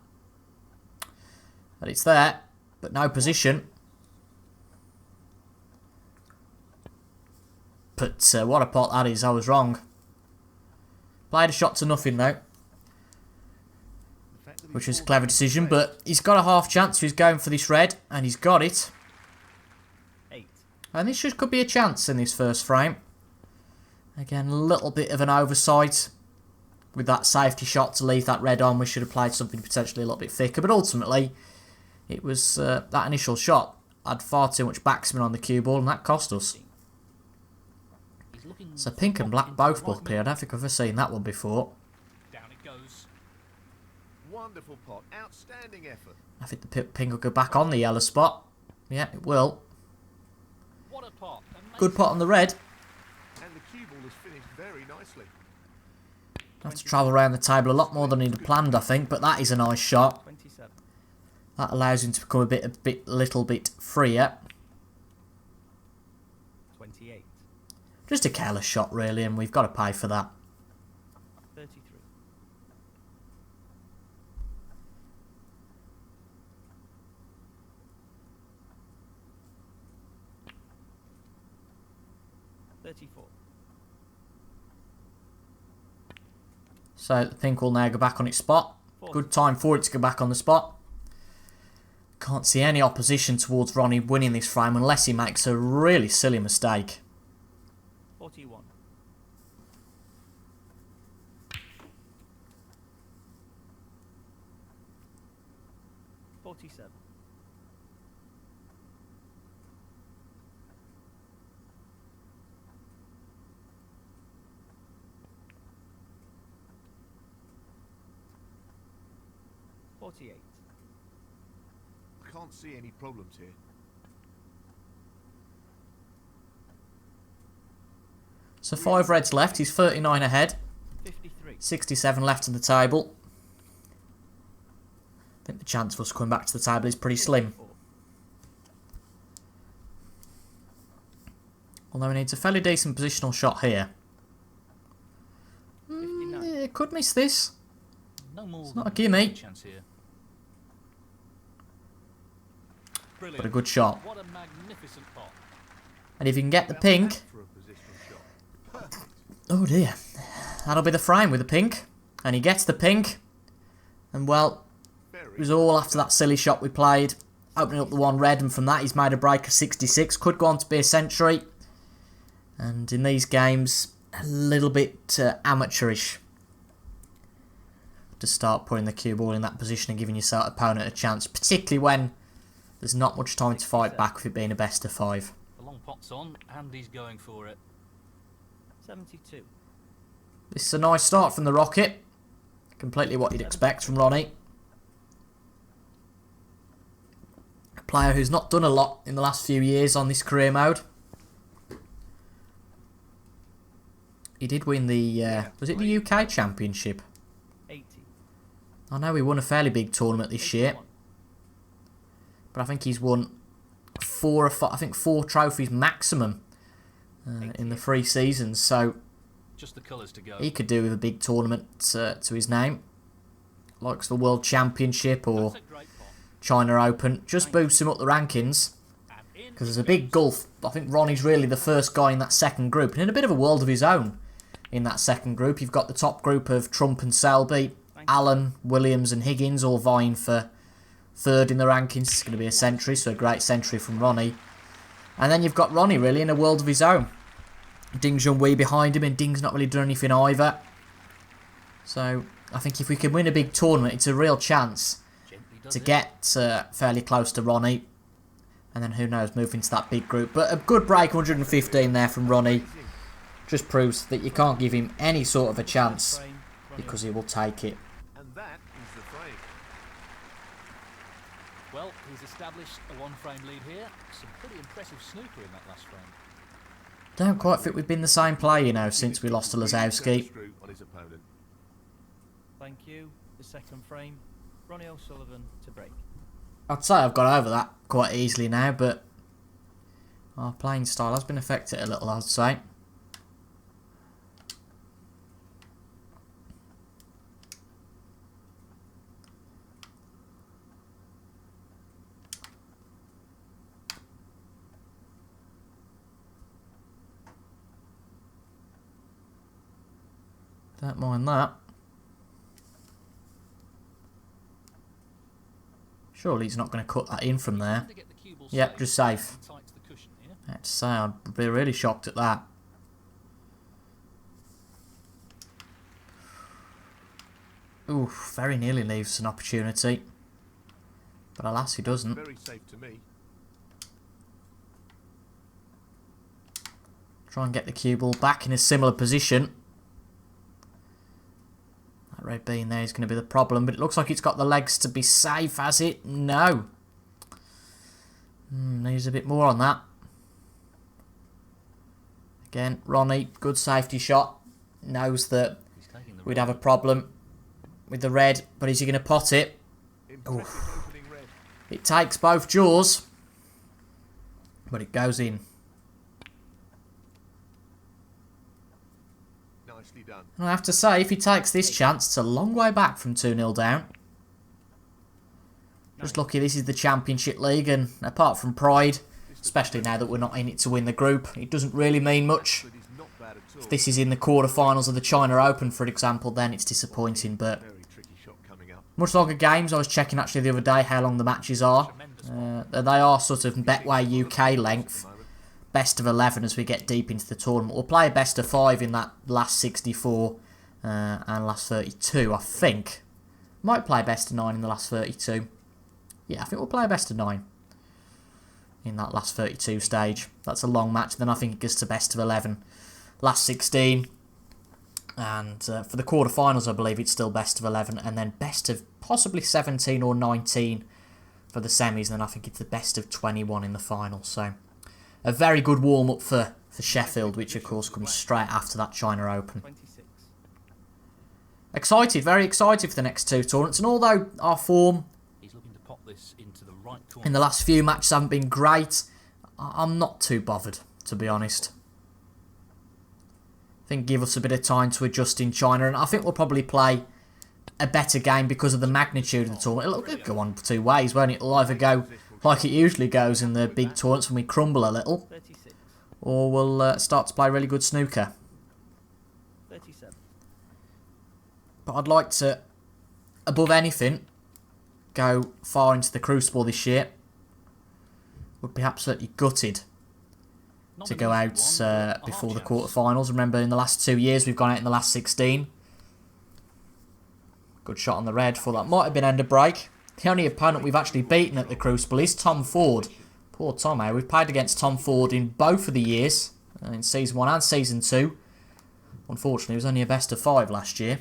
But it's there, but no position. But what a pot that is, I was wrong. Played a shot to nothing though, The fact that he which was a forced clever him to decision, play. but he's got a half chance, so he's going for this red, and he's got it. 8. And this could be a chance in this first frame. Again, a little bit of an oversight with that safety shot to leave that red on. We should have played something potentially a little bit thicker, but ultimately it was that initial shot had far too much backsman on the cue ball, and that cost us. He's looking So pink and black both up here. I don't think I've ever seen that one before. Down it goes. Wonderful pot. Outstanding effort. I think the pink will go back on the yellow spot. Yeah, it will. What a pot. Good pot on the red. And the cue ball is finished very nicely. I have to travel around the table a lot more than he'd planned, I think, but that is a nice shot. 27. That allows him to become a little bit freer. 28. Just a careless shot, really, and we've got to pay for that. 33. 34. So the pink will now go back on its spot. 40. Good time for it to go back on the spot. Can't see any opposition towards Ronnie winning this frame unless he makes a really silly mistake. 41. 47. 48. Can't see any problems here. So 5 reds left. He's 39 ahead. 53. 67 left in the table. I think the chance of us coming back to the table is pretty slim. 54. Although he needs a fairly decent positional shot here. 59. Yeah, could miss this. No more It's not a than gimme. chance here. But a Brilliant. good shot. What a magnificent pot. And if you can get the pink... For a positional shot. Perfect. Oh dear. That'll be the frame with the pink. And he gets the pink. And well, it was all after that silly shot we played. Opening up the one red, and from that he's made a break of 66. Could go on to be a century. And in these games, a little bit amateurish to start putting the cue ball in that position and giving your opponent a chance. Particularly when there's not much time to fight back with it being a best of 5. The long pot's on, and he's going for it. 72. This is a nice start from the Rocket. Completely what you'd expect from Ronnie. A player who's not done a lot in the last few years on this career mode. He did win the, was it the UK Championship? 80. I know he won a fairly big tournament this year. 81. But I think he's won 4 or 5, I think 4 trophies maximum in the 3 seasons. So Just the colours to go. he could do with a big tournament to his name. Likes the World Championship or That's a great pot. China Open. Just boosts him up the rankings. And in Because there's a big gulf. I think Ronnie's really the first guy in that second group. And in a bit of a world of his own in that second group. You've got the top group of Trump and Selby, Allen, Williams and Higgins all vying for 3rd in the rankings. It's going to be a century, so a great century from Ronnie. And then you've got Ronnie really in a world of his own. Ding Junhui behind him, and Ding's not really done anything either. So I think if we can win a big tournament, it's a real chance Gently does to it. get fairly close to Ronnie. And then who knows, move into that big group. But a good break, 115 there from Ronnie. Just proves that you can't give him any sort of a chance Frame. Ronnie because he will take it. And that is the frame. Well, he's established a one-frame lead here. Some pretty impressive snooker in that last frame. Don't quite think we've been the same player, you know, since we lost to Lazowski. Screw on his opponent. Thank you. The second frame. Ronnie O'Sullivan to break. I'd say I've got over that quite easily now, but our playing style has been affected a little, I'd say. Don't mind that. Surely he's not going to cut that in from there. To get the cue ball Yep, safe just safe. and tight to the cushion here. I have to say, I'd be really shocked at that. Ooh, very nearly leaves an opportunity. But alas, he doesn't. Very safe to me. Try and get the cue ball back in a similar position. That red bean there is going to be the problem, but it looks like it's got the legs to be safe, has it? No. Needs a bit more on that. Again, Ronnie, good safety shot. Knows that He's taking the we'd have a problem with the red, but is he going to pot it? Impressive opening red. It takes both jaws, but it goes in. Nicely done. And I have to say, if he takes this chance, it's a long way back from 2-0 down. Just lucky this is the Championship League, and apart from pride, especially now that we're not in it to win the group. It doesn't really mean much. But he's not bad at all. If this is in the quarterfinals of the China Open, for example, then it's disappointing. But Very tricky shot coming up. much longer games. I was checking actually the other day how long the matches are. They are sort of Betway UK length. Best of 11 as we get deep into the tournament. We'll play a best of 5 in that last 64 and last 32, I think. Might play best of 9 in the last 32. Yeah, I think we'll play a best of 9 in that last 32 stage. That's a long match. Then I think it goes to best of 11. Last 16. And for the quarterfinals, I believe it's still best of 11. And then best of possibly 17 or 19 for the semis. And then I think it's the best of 21 in the final. So a very good warm-up for Sheffield, which of course comes straight after that China Open. 26. Excited, very excited for the next two tournaments. And although our form He's looking to pop this into the right corner. in the last few matches haven't been great, I'm not too bothered, to be honest. I think give us a bit of time to adjust in China, and I think we'll probably play a better game because of the magnitude of the tournament. It'll go on two ways, won't it? It'll either go like it usually goes in the big tournaments when we crumble a little, 36. or we'll start to play really good snooker. 37. But I'd like to, above anything, go far into the Crucible this year. Would be absolutely gutted Not to an go easy out one, but a before the hard chance. quarterfinals. Remember, in the last 2 years, we've gone out in the last 16. Good shot on the red. Thought that might have been end of break. The only opponent we've actually beaten at the Crucible is Tom Ford. Poor Tom, eh? We've played against Tom Ford in both of the years, in Season 1 and Season 2. Unfortunately, it was only a best of 5 last year,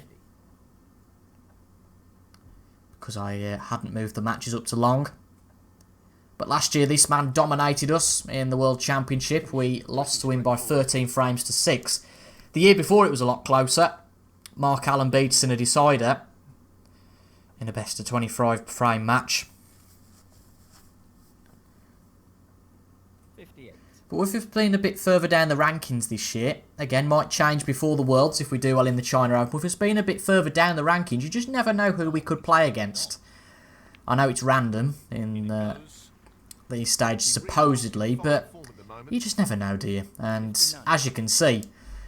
because I hadn't moved the matches up to long. But last year, this man dominated us in the World Championship. We lost to him by 13 frames to 6. The year before, it was a lot closer. Mark Allen beat us in a decider in a best of 25 frame match. 58. But we've been a bit further down the rankings this year. Again, might change before the Worlds if we do well in the China Open. If it's been a bit further down the rankings, you just never know who we could play against. I know it's random in these stages, supposedly, but you just never know, do you? And as you can see,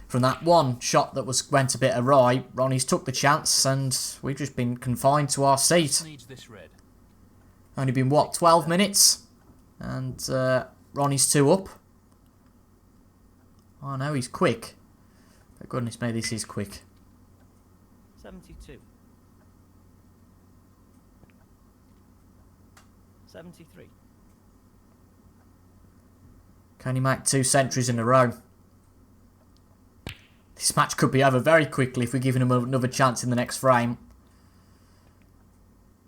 from that one shot that went a bit awry, Ronnie's took the chance, and we've just been confined to our seat. Needs this red. Only been, what, 12 minutes? And Ronnie's 2 up. Oh no, he's quick. But goodness me, this is quick. 72. 73. Can he make 2 centuries in a row? This match could be over very quickly if we're giving him another chance in the next frame.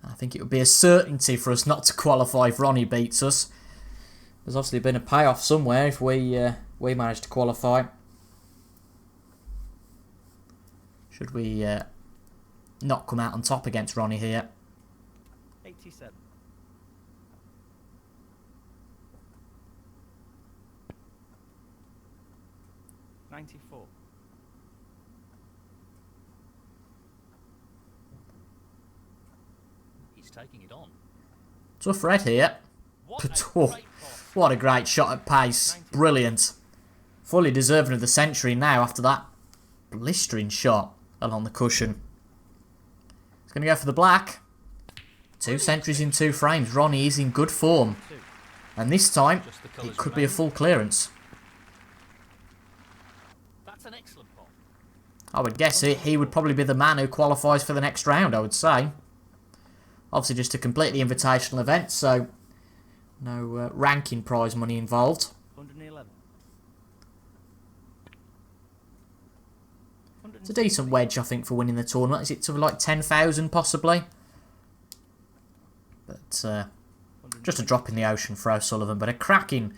I think it would be a certainty for us not to qualify if Ronnie beats us. There's obviously been a payoff somewhere if we manage to qualify. Should we not come out on top against Ronnie here? 87. 94. He's taking it on. Tough red here. What a But, great pass. what a great shot at pace. Brilliant. Fully deserving of the century now after that blistering shot along the cushion. He's going to go for the black. 2 centuries in 2 frames. Ronnie is in good form. And this time, Just the colours it could be a remain. full clearance. That's an excellent pop. I would guess he would probably be the man who qualifies for the next round, I would say. Obviously just a completely invitational event, so no ranking prize money involved. 111. It's a decent wedge, I think, for winning the tournament. Is it to like 10,000 possibly? But just a drop in the ocean for O'Sullivan, but a cracking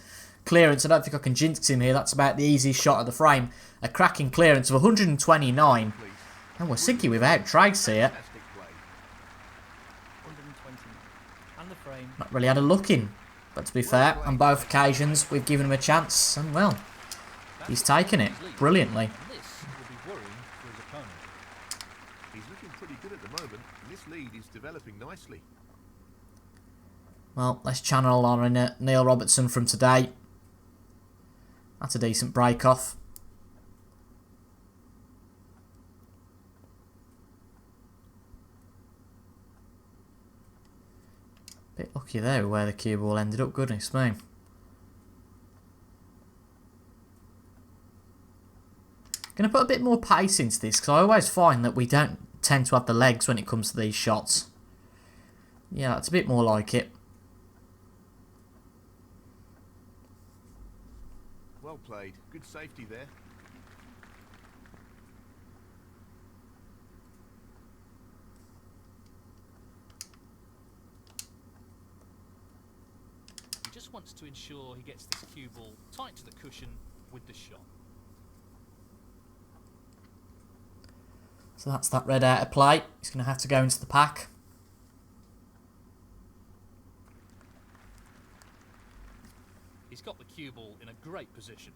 clearance. I don't think I can jinx him here. That's about the easiest shot of the frame. A cracking clearance of 129. And we're sinking without Trags here. Fantastic play. 129. And the frame. Not really had a look in. But to be fair, on both occasions, we've given him a chance. And well, he's taken it brilliantly. And this will be worrying for his opponent. He's looking pretty good at the moment, and this lead is developing nicely. Well, let's channel on Neil Robertson from today. That's a decent break off. Bit lucky there where the cue ball ended up, goodness me. Going to put a bit more pace into this because I always find that we don't tend to have the legs when it comes to these shots. Yeah, that's a bit more like it. Well played. Good safety there. He just wants to ensure he gets this cue ball tight to the cushion with the shot. So that's that red out of play. He's going to have to go into the pack. He's got the cue ball in a great position.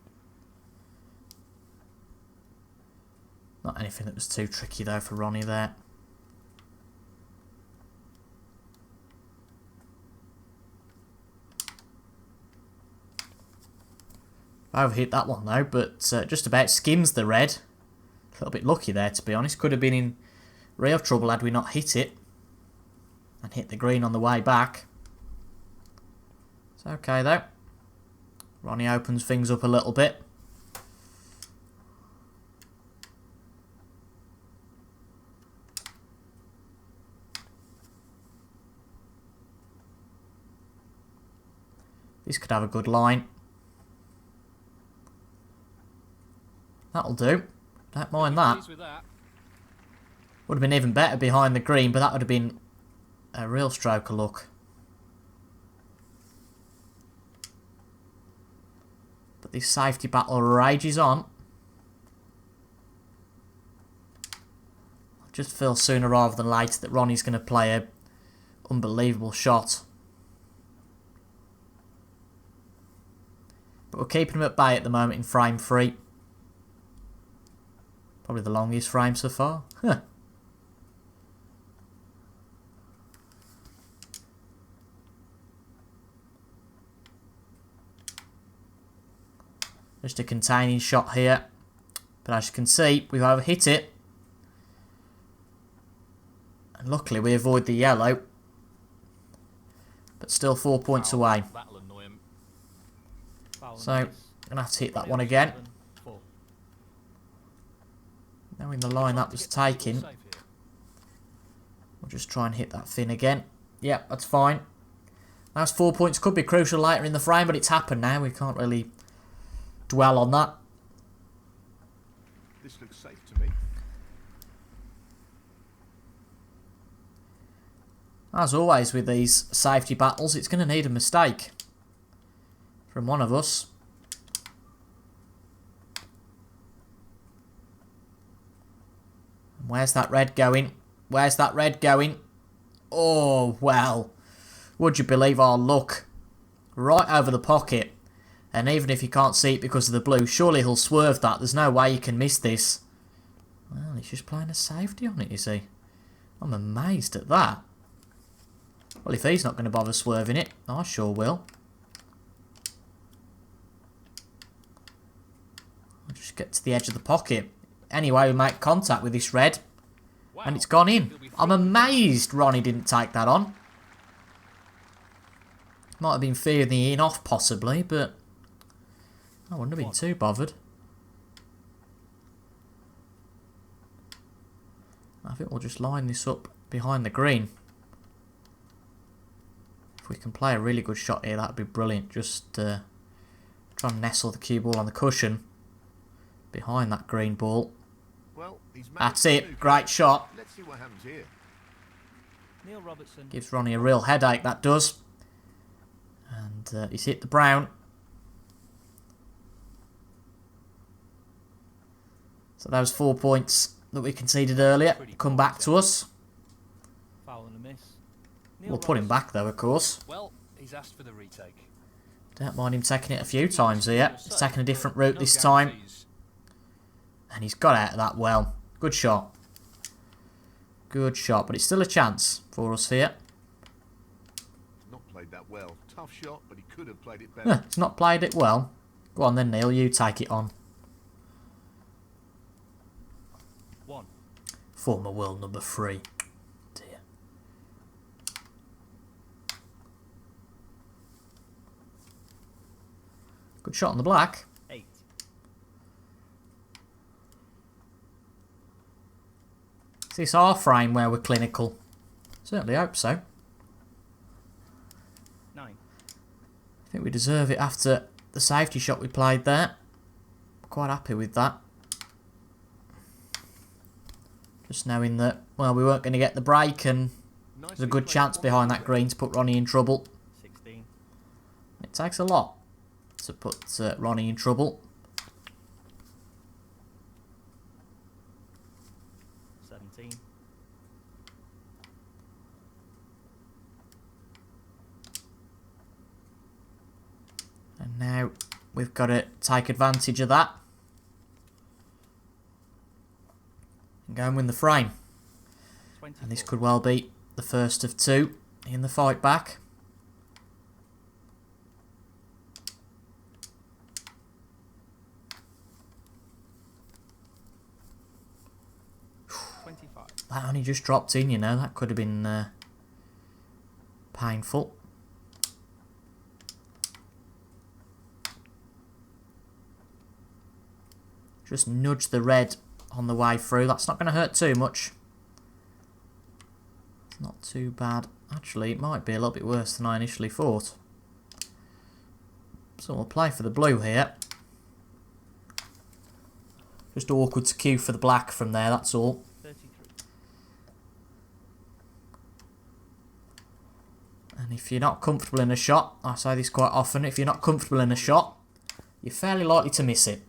Not anything that was too tricky though for Ronnie there. Overhit that one though, but just about skims the red. A little bit lucky there, to be honest. Could have been in real trouble had we not hit it. And hit the green on the way back. It's okay though. Ronnie opens things up a little bit. This could have a good line. That'll do. Don't mind that. Would have been even better behind the green, but that would have been a real stroke of luck. But this safety battle rages on. I just feel sooner rather than later that Ronnie's going to play a unbelievable shot. But we're keeping him at bay at the moment in frame 3. Probably the longest frame so far. Huh. Just a containing shot here. But as you can see, we've overhit it. And luckily we avoid the yellow. But still 4 points away. So, I'm going to have to hit that one again. Knowing the line that was taking, we'll just try and hit that fin again. Yep, that's fine. Those 4 points could be crucial later in the frame, but it's happened now. We can't really dwell on that. This looks safe to me. As always with these safety battles, it's going to need a mistake from one of us. Where's that red going? Where's that red going? Oh, well. Would you believe our luck? Right over the pocket. And even if you can't see it because of the blue, surely he'll swerve that. There's no way you can miss this. Well, he's just playing a safety on it, you see. I'm amazed at that. Well, if he's not going to bother swerving it, I sure will. I'll just get to the edge of the pocket. Anyway, we make contact with this red. And it's gone in. I'm amazed Ronnie didn't take that on. Might have been fearing the in off possibly, but I wouldn't have been too bothered. I think we'll just line this up behind the green. If we can play a really good shot here, that'd be brilliant. Just try and nestle the cue ball on the cushion behind that green ball. Well, he's that's it. Great shot. Let's see what happens here. Neil Robertson. Gives Ronnie a real headache, that does. And he's hit the brown. So those 4 points that we conceded earlier come back to us. Foul and a miss. We'll put him back though, of course. Well, he's asked for the retake. Don't mind him taking it a few times here. He's taking a different route this time. And he's got out of that well. Good shot. Good shot, but it's still a chance for us here. Not played that well. Tough shot, but he could have played it better. He's not played it well. Go on then, Neil. You take it on. 1. Former world number 3. Dear. Good shot on the black. 8. Is this our frame where we're clinical? Certainly hope so. 9. I think we deserve it after the safety shot we played there. Quite happy with that. Just knowing that, well, we weren't going to get the break and there's a good chance behind that green to put Ronnie in trouble. 16. It takes a lot to put Ronnie in trouble. 17. And now we've got to take advantage of that. And go and win the frame. 24. And this could well be the first of 2 in the fight back. That only just dropped in, you know. That could have been painful. Just nudge the red on the way through. That's not going to hurt too much. It's not too bad. Actually, it might be a little bit worse than I initially thought. So we'll play for the blue here. Just awkward to cue for the black from there, that's all. 33. And if you're not comfortable in a shot, I say this quite often, if you're not comfortable in a shot, you're fairly likely to miss it.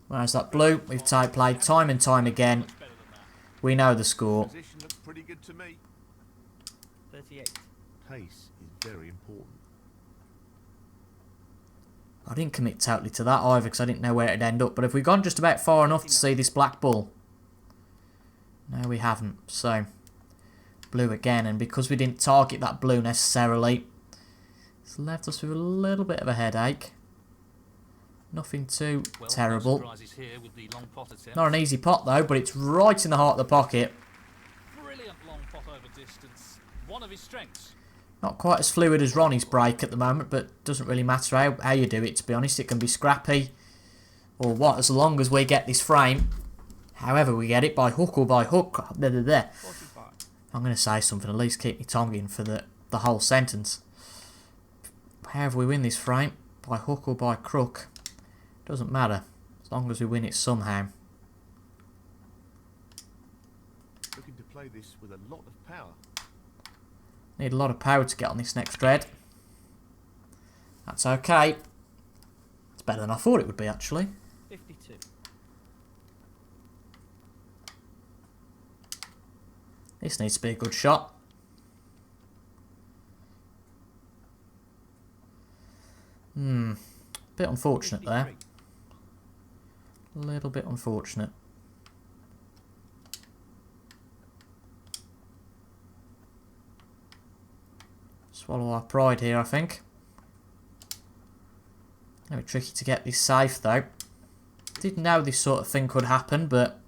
Whereas that blue, we've played time and time again. We know the score. Position looks pretty good to me. 38. Pace is very important. I didn't commit totally to that either because I didn't know where it'd end up. But have we gone just about far enough to see this black ball? No, we haven't. So, blue again. And because we didn't target that blue necessarily, it's left us with a little bit of a headache. Nothing too terrible. Not an easy pot though, but it's right in the heart of the pocket. Brilliant long pot over distance. One of his strengths. Not quite as fluid as Ronnie's break at the moment, but doesn't really matter how you do it, to be honest. It can be scrappy or what, as long as we get this frame. However we get it, by hook or by hook. I'm going to say something, at least keep me tonguing for the whole sentence. However we win this frame, by hook or by crook, doesn't matter, as long as we win it somehow. Looking to play this with a lot of power. Need a lot of power to get on this next red. That's okay. It's better than I thought it would be, actually. 52. This needs to be a good shot. Bit unfortunate there. A little bit unfortunate. Swallow our pride here, I think. Very tricky to get this safe, though. Didn't know this sort of thing could happen, but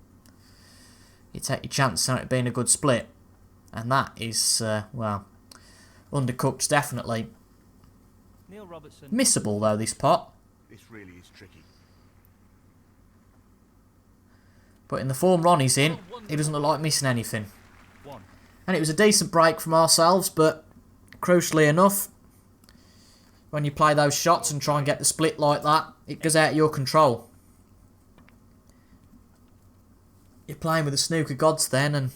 you take your chance on it being a good split. And that is, well, undercooked, definitely. Neil Robertson. Missable, though, this pot. This really is tricky. But in the form Ronnie's in, he doesn't look like missing anything. 1. And it was a decent break from ourselves, but crucially enough, when you play those shots and try and get the split like that, it goes out of your control. You're playing with the snooker gods then, and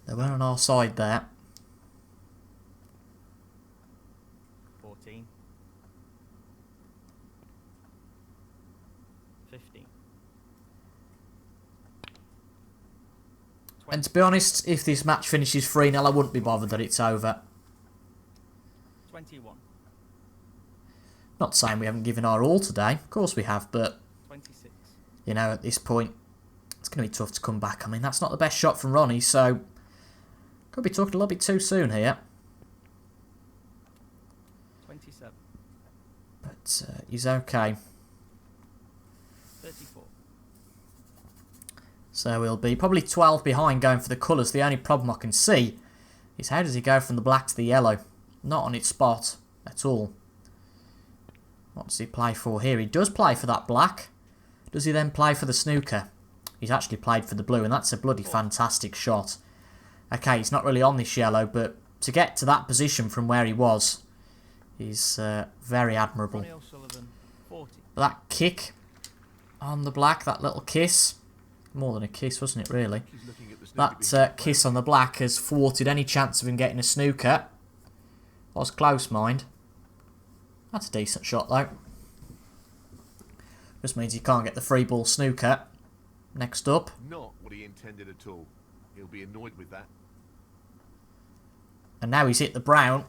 they were on our side there. 14. 15. And to be honest, if this match finishes 3-0, I wouldn't be bothered that it's over. 21. Not saying we haven't given our all today, of course we have, but 26. you know, at this point, it's going to be tough to come back. I mean, that's not the best shot from Ronnie, so could be talking a little bit too soon here. 27. But but he's okay. 34. So he'll be probably 12 behind going for the colours. The only problem I can see is how does he go from the black to the yellow? Not on its spot at all. What does he play for here? He does play for that black. Does he then play for the snooker? He's actually played for the blue, and that's a bloody fantastic shot. Okay, he's not really on this yellow, but to get to that position from where he was is very admirable. Ronnie O'Sullivan, 40. That kick on the black, that little kiss, more than a kiss, wasn't it, really? He's looking at the snooker That behind the kiss on the black has thwarted any chance of him getting a snooker. Was close, mind. That's a decent shot, though. Just means he can't get the free ball snooker. Next up. Not what he intended at all. He'll be annoyed with that. And now he's hit the brown.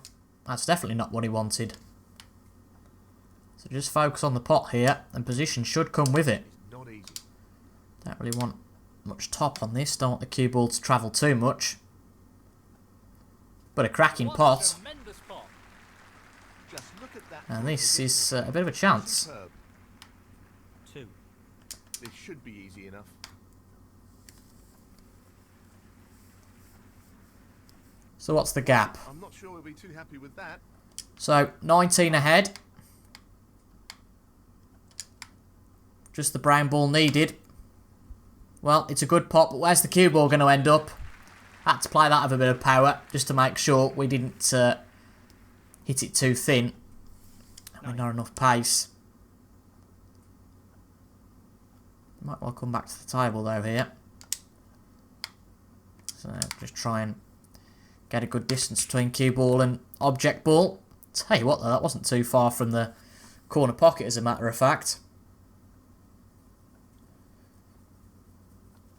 That's definitely not what he wanted. So just focus on the pot here, and position should come with it. It's not easy. Don't really want much top on this. Don't want the cue ball to travel too much. But a cracking What a pot. tremendous pot. Just look at that. And this is a bit of a chance. Superb. 2. This should be easy enough. So what's the gap? I'm not sure we'll be too happy with that. So 19 ahead. Just the brown ball needed. Well, it's a good pot, but where's the cue ball going to end up? Had to play that with a bit of power just to make sure we didn't hit it too thin. And not enough pace. Might well come back to the table though here. So just try and get a good distance between cue ball and object ball. Tell you what though, that wasn't too far from the corner pocket as a matter of fact.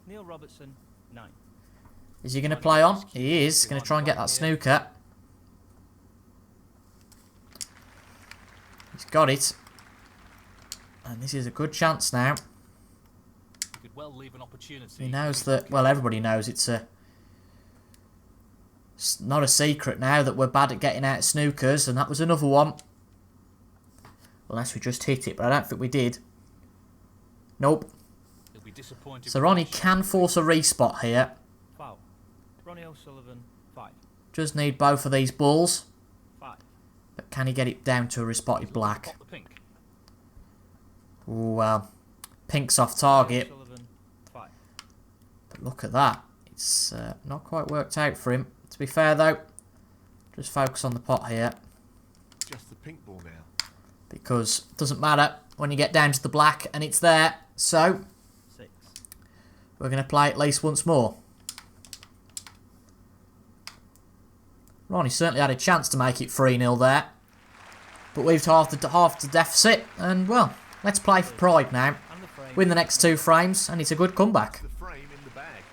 Neil Robertson, 9. Is he going to play on? He is. Going to try and get that snooker. He's got it. And this is a good chance now. Could well leave an opportunity. He knows that, well, everybody knows it's not a secret now that we're bad at getting out of snookers, and that was another one. Unless we just hit it, but I don't think we did. Nope. He'll be disappointed So with Ronnie that shot. can force a respot here. Foul. Ronnie O'Sullivan, 5. Just need both of these balls. 5. But can he get it down to a respotted black? Pop the pink. Ooh, well, pink's off target. O'Sullivan, 5. But look at that. It's not quite worked out for him. To be fair, though, just focus on the pot here. Just the pink ball now. Because it doesn't matter when you get down to the black and it's there. So, 6. we're going to play at least once more. Ronnie certainly had a chance to make it 3-0 there. But we've half the deficit. And, well, let's play for pride now. And the frame. Win the next 2 frames, and it's a good comeback. The frame in the bag.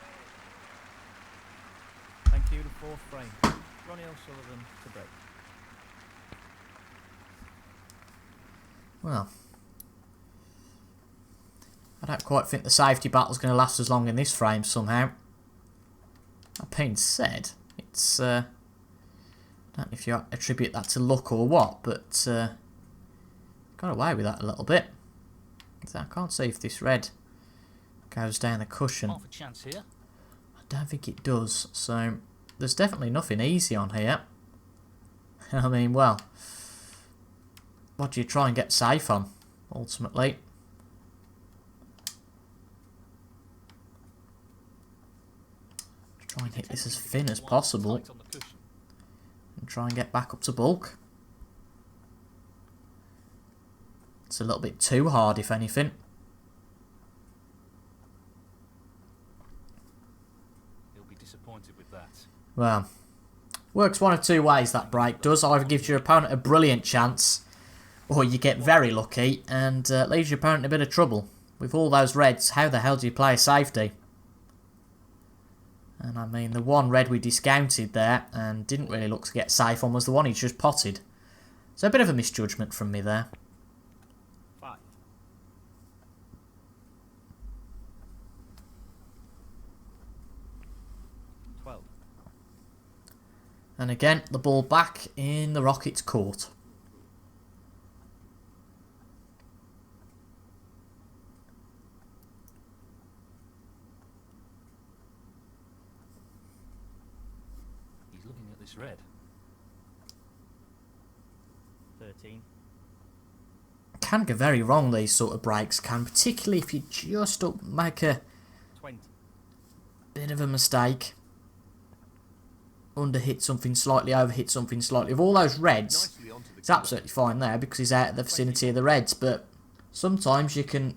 Thank you, the 4th frame. Ronnie O'Sullivan to break. Well, I don't quite think the safety battle's going to last as long in this frame somehow. That being said, it's... I don't know if you attribute that to luck or what, but got away with that a little bit. So I can't see if this red goes down the cushion. Half a chance here. I don't think it does, so there's definitely nothing easy on here. I mean, well, what do you try and get safe on, ultimately? Try and hit this as thin as possible Tight on the cushion. and try and get back up to bulk. It's a little bit too hard, if anything. He'll be disappointed with that. Well, works one of 2 ways, that break does. Either gives your opponent a brilliant chance, or you get very lucky and leaves your opponent in a bit of trouble. With all those reds, how the hell do you play a safety? And I mean, the one red we discounted there and didn't really look to get safe on was the one he's just potted. So a bit of a misjudgment from me there. 5. And again, the ball back in the Rockets' court. this red. 13. Can go very wrong, these sort of breaks can, particularly if you just make a 20. bit of a mistake. Underhit something slightly, overhit something slightly. With all those reds, Nicely onto the it's absolutely fine there because he's out of the vicinity of the reds, but sometimes you can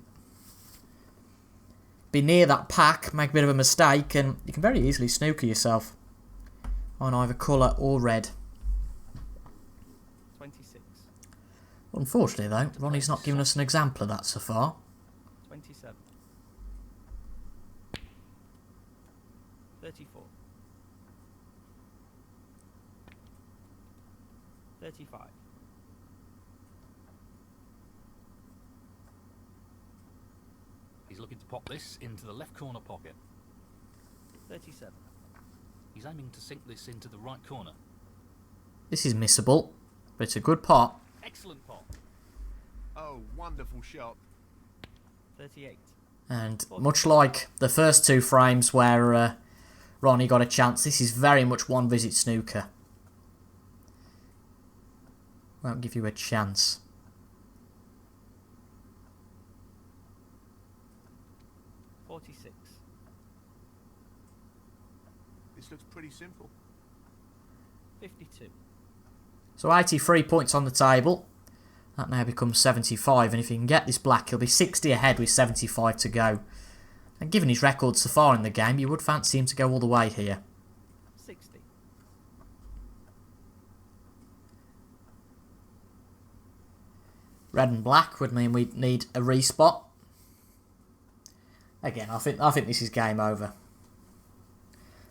be near that pack, make a bit of a mistake, and you can very easily snooker yourself on either colour or red. 26. Unfortunately though, Ronnie's not given us an example of that so far. 27. 34. 35. He's looking to pop this into the left corner pocket. 37. He's aiming to sink this into the right corner. This is missable, but it's a good pot. Excellent pop. Oh, wonderful shot. 38. And much like the first two frames where Ronnie got a chance, this is very much one visit snooker. Won't give you a chance. 46. This looks pretty simple. 52. So 83 points on the table. That now becomes 75, and if he can get this black, he'll be 60 ahead with 75 to go. And given his record so far in the game, you would fancy him to go all the way here. 60. Red and black would mean we'd need a respot. Again, I think this is game over.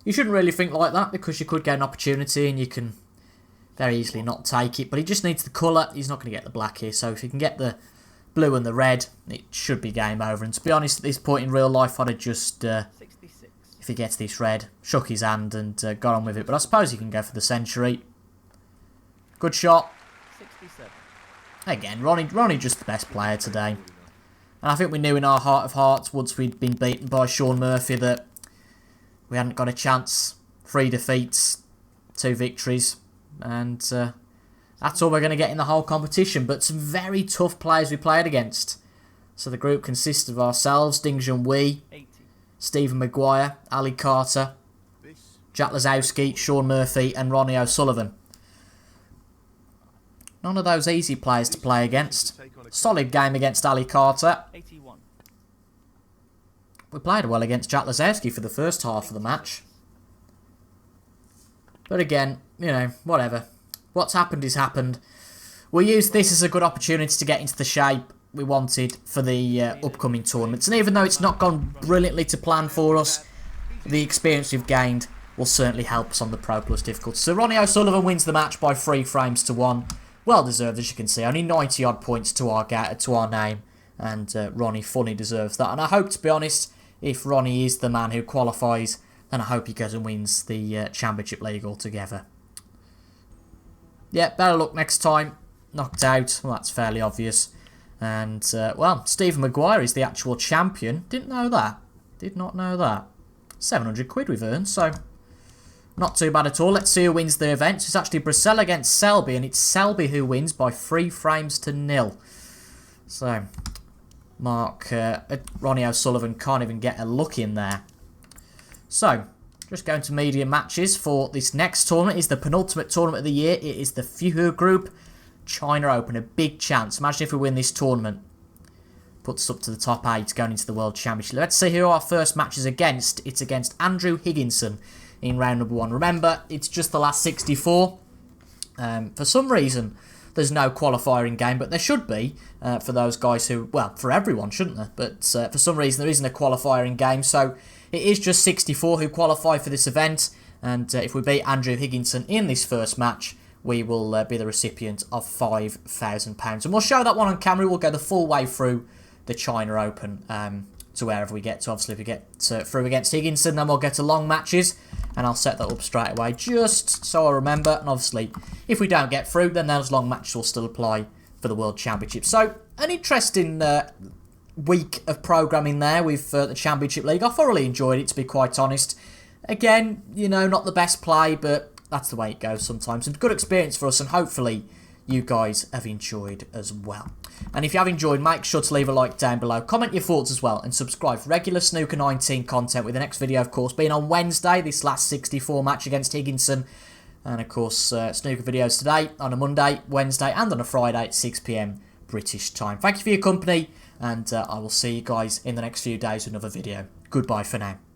You shouldn't really think like that because you could get an opportunity and you can very easily not take it. But he just needs the colour. He's not going to get the black here. So if he can get the blue and the red, it should be game over. And to be honest, at this point in real life, I'd have just, 66. if he gets this red, shook his hand and got on with it. But I suppose he can go for the century. Good shot. 67. Again, Ronnie just the best player today. And I think we knew in our heart of hearts, once we'd been beaten by Sean Murphy, that we hadn't got a chance. 3 defeats, 2 victories. And that's all we're going to get in the whole competition. But some very tough players we played against. So the group consists of ourselves, Ding Junhui, 80. Stephen Maguire, Ali Carter, This Jack Lazowski, Sean Murphy and Ronnie O'Sullivan. None of those easy players to play against. Solid game against Ali Carter. 81. We played well against Jack Lazowski for the first half of the match. But again, you know, whatever. What's happened is happened. We'll use this as a good opportunity to get into the shape we wanted for the upcoming tournaments. And even though it's not gone brilliantly to plan for us, the experience we've gained will certainly help us on the Pro Plus difficulty. So Ronnie O'Sullivan wins the match by 3 frames to 1. Well deserved, as you can see. Only 90 odd points to our name. And Ronnie fully deserves that. And I hope, to be honest, if Ronnie is the man who qualifies, then I hope he goes and wins the Championship League altogether. Yeah, better luck next time. Knocked out. Well, that's fairly obvious. And, well, Stephen Maguire is the actual champion. Didn't know that. Did not know that. 700 quid we've earned, so not too bad at all. Let's see who wins the event. It's actually Bracell against Selby, and it's Selby who wins by 3 frames to 0. So, Ronnie O'Sullivan can't even get a look in there. So, just going to medium matches for this next tournament. It's the penultimate tournament of the year. It is the Fuhrer Group China Open. A big chance. Imagine if we win this tournament. Puts us up to the top 8 going into the World Championship. Let's see who our first match is against. It's against Andrew Higginson in round number 1. Remember, it's just the last 64. For some reason, there's no qualifier in game, but there should be for those guys who, well, for everyone, shouldn't there? But for some reason, there isn't a qualifier in game, so it is just 64 who qualify for this event, and if we beat Andrew Higginson in this first match, we will be the recipient of £5,000. And we'll show that one on camera. We'll go the full way through the China Open to wherever we get to. Obviously, if we get through against Higginson, then we'll get to long matches, and I'll set that up straight away just so I remember. And obviously, if we don't get through, then those long matches will still apply for the World Championship. So, an interesting week of programming there with the Championship League. I thoroughly enjoyed it, to be quite honest. Again, you know, not the best play, but that's the way it goes sometimes. It's a good experience for us, and hopefully you guys have enjoyed as well. And if you have enjoyed, make sure to leave a like down below, comment your thoughts as well, and subscribe for regular Snooker 19 content, with the next video, of course, being on Wednesday, this last 64 match against Higginson. And, of course, Snooker videos today, on a Monday, Wednesday, and on a Friday at 6 PM British time. Thank you for your company, and I will see you guys in the next few days with another video. Goodbye for now.